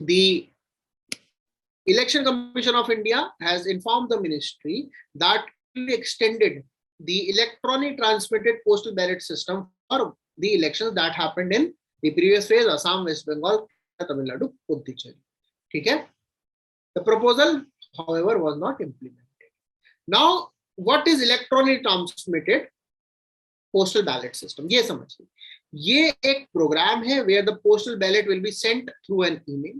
the Election Commission of India has informed the ministry that it extended the electronic transmitted postal ballot system for the elections that happened in the previous phase, Assam, West Bengal, Tamil Nadu, Puducherry. Okay? The proposal, however, was not implemented. Now, what is electronic transmitted postal ballot system? ये समझिए. ये एक program है where the postal ballot will be sent through an email.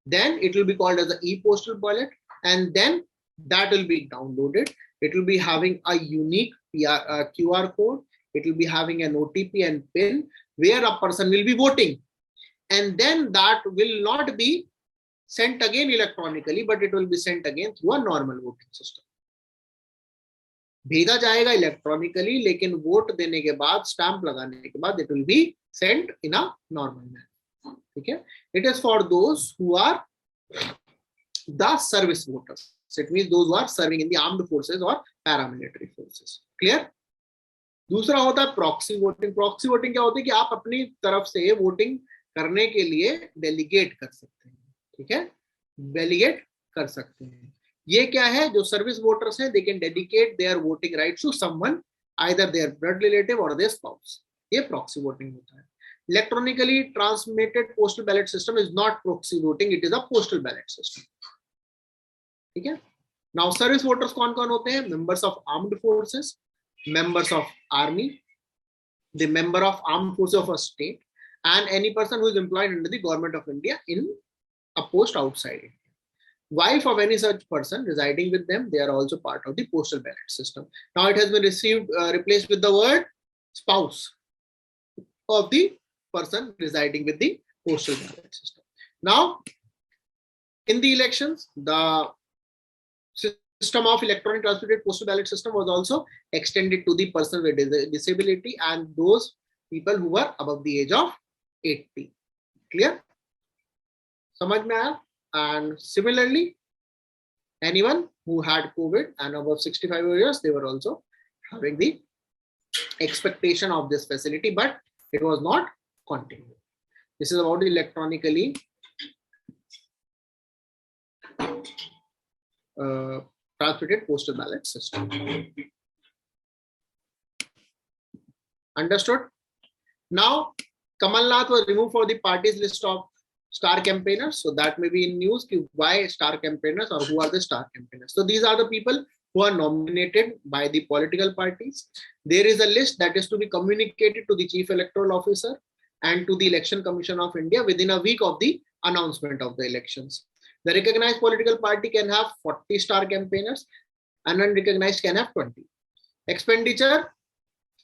Then it will be called as the e-postal ballot, and then that will be downloaded. It will be having a unique QR code. It will be having an OTP and PIN where a person will be voting. And then that will not be sent again electronically, but it will be sent again through a normal voting system. भेजा जाएगा electronically, लेकिन vote देने के बाद, stamp लगाने के बाद, it will be sent in a normal manner. ठीक है? It is for those who are the service voters. So it means those who are serving in the armed forces or paramilitary forces. Clear? दूसरा होता है proxy voting. Proxy voting क्या होती है कि आप अपनी तरफ से वोटिंग करने के लिए डेलीगेट कर सकते हैं. ठीक है? डेलीगेट कर सकते हैं. ये क्या है? जो सर्विस वोटर्स हैं, they can dedicate their voting rights to someone, either their blood relative or their spouse. ये प्रॉक्सी वोटिंग होता है. Electronically transmitted postal ballot system is not proxy voting, it is a postal ballot system. ठीक है? Now service voters कौन कौन होते हैं? Members of armed forces, members of army, the member of armed forces of a state, and any person who is employed under the government of India in a post outside India. Wife of any such person residing with them, they are also part of the postal ballot system. Now it has been replaced with the word spouse of the person residing with the postal ballot system. Now, in the elections, the system of electronic transmitted postal ballot system was also extended to the person with disability and those people who were above the age of 80. Clear? समझ में आया? And similarly, anyone who had COVID and above 65 years, they were also having the expectation of this facility, but it was not continued. This is about the electronically transmitted postal ballot system. Understood? Now, Kamal Nath was removed for the party's list of star campaigners. So that may be in news. Why star campaigners or who are the star campaigners? So these are the people who are nominated by the political parties. There is a list that is to be communicated to the Chief Electoral Officer and to the Election Commission of India within a week of the announcement of the elections. The recognized political party can have 40 star campaigners and unrecognized can have 20. Expenditure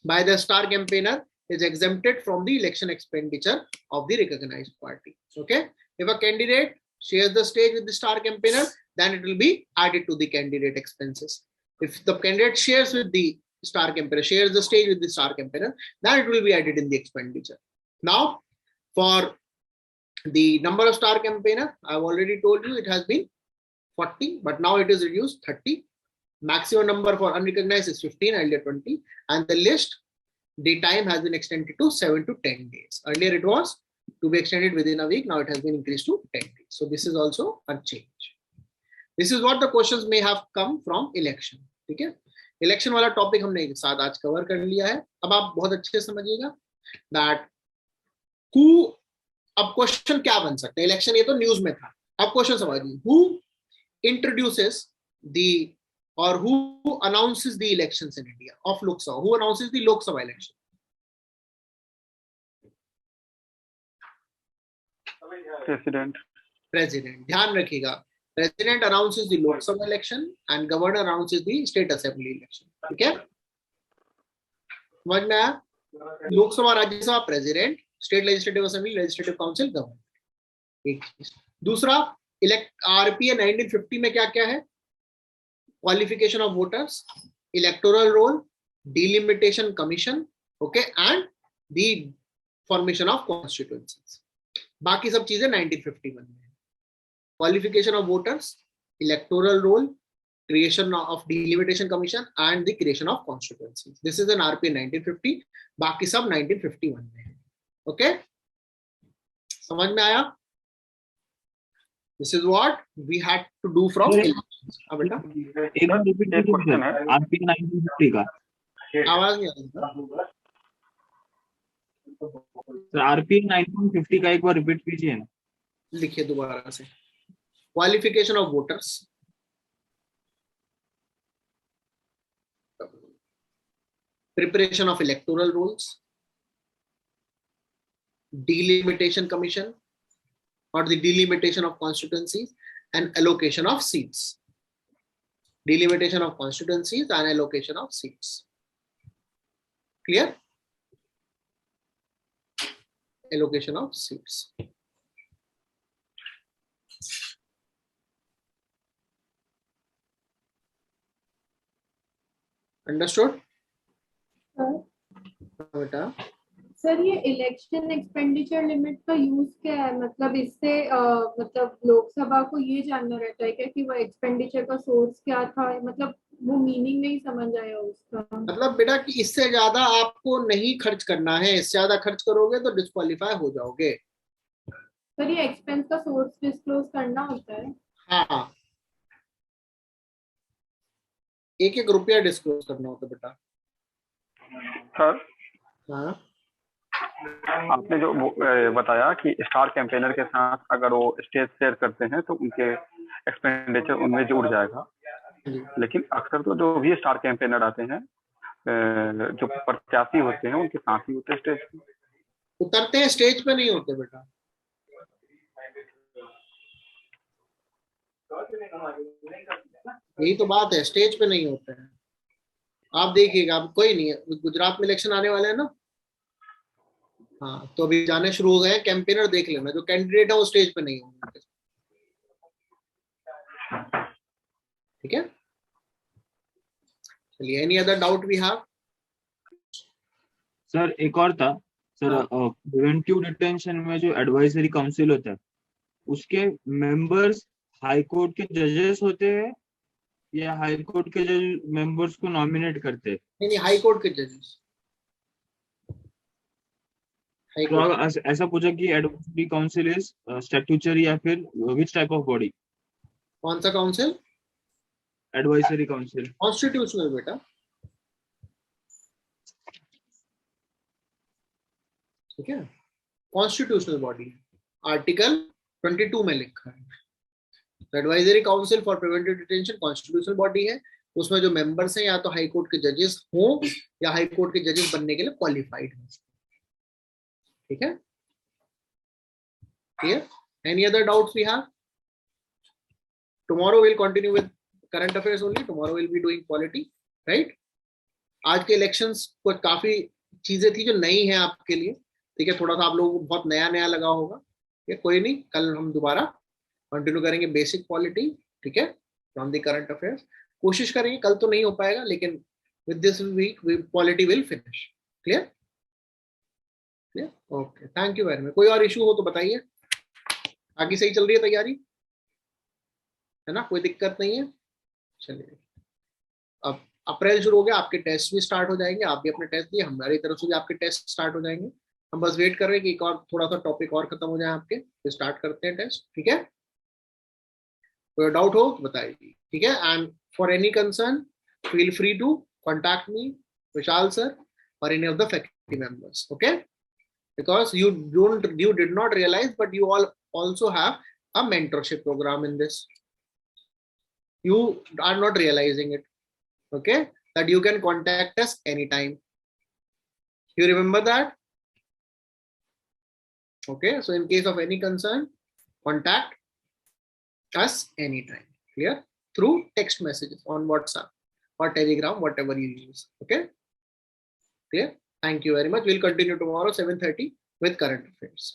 by the star campaigner is exempted from the election expenditure of the recognized party. Okay, if a candidate shares the stage with the star campaigner, then it will be added to the candidate expenses. If the candidate shares with the star campaigner, shares the stage with the star campaigner, then it will be added in the expenditure. Now, for the number of star campaigner, I've already told you it has been 40, but now it is reduced 30. Maximum number for unrecognized is 15, earlier 20, and the list, the time has been extended to 7 to 10 days. Earlier it was to be extended within a week, now it has been increased to 10 days. So this is also a change. This is what the questions may have come from election. ठीक है, election वाला topic हमने एक साथ आज cover कर लिया है. अब आप बहुत अच्छे से समझिएगा दैट हु, अब क्वेश्चन क्या बन सकते हैं. इलेक्शन ये तो न्यूज में था, अब क्वेश्चन समझिए. Who introduces the or who announces the elections in India of Lok Sabha? Who announces the Lok Sabha election? President. President. ध्यान रखिएगा, President announces the Lok Sabha election and Governor announces the State Assembly election. ठीक है, समझ में आया? Lok Sabha, Rajya Sabha president, state legislative assembly, legislative council, governor. एक चीज. दूसरा, आरपीए 1950 में क्या क्या है? Qualification of voters, electoral roll, delimitation commission, okay, and the formation of constituencies. बाकी सब चीजें 1951 में है. Qualification of voters, electoral roll, creation of delimitation commission, and the creation of constituencies. This is an RPA 1950. बाकी सब 1951 में है. Okay, समझ में आया? This is what we had to do from elections. अब बेटा एक बार रिपीट कीजिए सर, आरपीए 1950 का. आवाज नहीं आ रही सर, आरपीए 1950 का एक बार रिपीट कीजिए ना. लिखिए दोबारा से. Qualification of voters, preparation of electoral rolls, delimitation commission or the delimitation of constituencies, and allocation of seats. Delimitation of constituencies and allocation of seats. Clear? Allocation of seats. Understood? बेटा sir ये election expenditure limit का use क्या है? मतलब इससे मतलब लोकसभा को ये जानना रहता है क्या कि वो एक्सपेंडिचर का सोर्स क्या था? मतलब वो मीनिंग नहीं समझ आया उसका. मतलब बेटा कि इससे ज्यादा आपको नहीं खर्च करना है, इससे ज्यादा खर्च करोगे तो डिस्क्वालीफाई हो जाओगे. सर ये एक्सपेंस का सोर्स डिस्क्लोज करना होता है? हाँ, एक एक रुपया डिस्क्लोज करना होता है बेटा. सर, हाँ, आपने जो बताया कि स्टार कैंपेनर के साथ अगर वो स्टेज शेयर करते हैं तो उनके एक्सपेंडिचर उनमें जुड़ जाएगा. लेकिन अक्सर तो जो भी स्टार कैंपेनर आते हैं, जो प्रत्याशी होते हैं, उनके साथ ही होते हैं स्टेज पे. उतरते हैं, स्टेज पे नहीं होते बेटा. यही तो बात है, स्टेज पे नहीं होते हैं. आप देखिएगा, अब कोई नहीं है, गुजरात में इलेक्शन आने वाले हैं ना. हाँ, तो अभी जाने शुरू हो गए. कैंपेनर देख लेना, जो कैंडिडेट है वो स्टेज पे नहीं होंगे. ठीक है, चलिए. Any other doubt we have? Sir एक और था सर, प्रिवेंटिव डिटेंशन में जो एडवाइजरी काउंसिल होता है उसके मेंबर्स हाई कोर्ट के जजेस होते हैं या हाई कोर्ट के जज मेंबर्स को नॉमिनेट करते हैं? नहीं, हाई कोर्ट के जजेस. तो अगर ऐसा पूछा कि एडवाइजरी काउंसिल इज स्टैट्यूटरी या फिर विच टाइप ऑफ बॉडी? कौन सा काउंसिल? Advisory council. कॉन्स्टिट्यूशनल बेटा. ठीक है, कॉन्स्टिट्यूशनल बॉडी. आर्टिकल 22 में लिखा है advisory council for preventive detention constitutional body है. उसमें जो मेंबर्स हैं या तो हाई कोर्ट के जजेस हों या हाई कोर्ट के जजेस बनने के लिए क्वालिफाइड हैं. ठीक है, clear? Any other doubts we have? Tomorrow will continue with current affairs only. Tomorrow will be doing polity, right? आज के इलेक्शंस को काफी चीजें थी जो नई है आपके लिए, ठीक है, थोड़ा सा आप लोगों को बहुत नया नया लगा होगा, ये कोई नहीं, कल हम दोबारा कंटिन्यू करेंगे बेसिक पॉलिटी, ठीक है, फ्रॉम द करंट अफेयर्स। कोशिश करेंगे, कल तो नहीं हो पाएगा, लेकिन with this week polity will finish. Clear? Clear? Okay, thank you very much. कोई और इशू हो तो बताइए, आगे सही चल रही है तैयारी, है ना, कोई दिक्कत नहीं है? चलिए, अब अप्रैल शुरू हो गया, आपके टेस्ट भी स्टार्ट हो जाएंगे, आप भी अपने टेस्ट दिए, हमारी तरफ से भी आपके टेस्ट स्टार्ट हो जाएंगे। हम बस वेट कर रहे हैं कि एक और थोड़ा सा टॉपिक और खत्म हो जाए आपके, फिर स्टार्ट करते हैं टेस्ट, ठीक है? कोई डाउट हो तो बताइए, ठीक है? And for any concern feel free to contact me, Vishal sir, और any of the faculty members, okay? Because you did not realize, but you all also have a mentorship program in this. You are not realizing it, okay? That you can contact us anytime. You remember that? Okay, so in case of any concern, contact us anytime. Clear? Through text messages on WhatsApp or Telegram, whatever you use. Okay? Clear? Thank you very much. We'll continue tomorrow 7:30 with current affairs.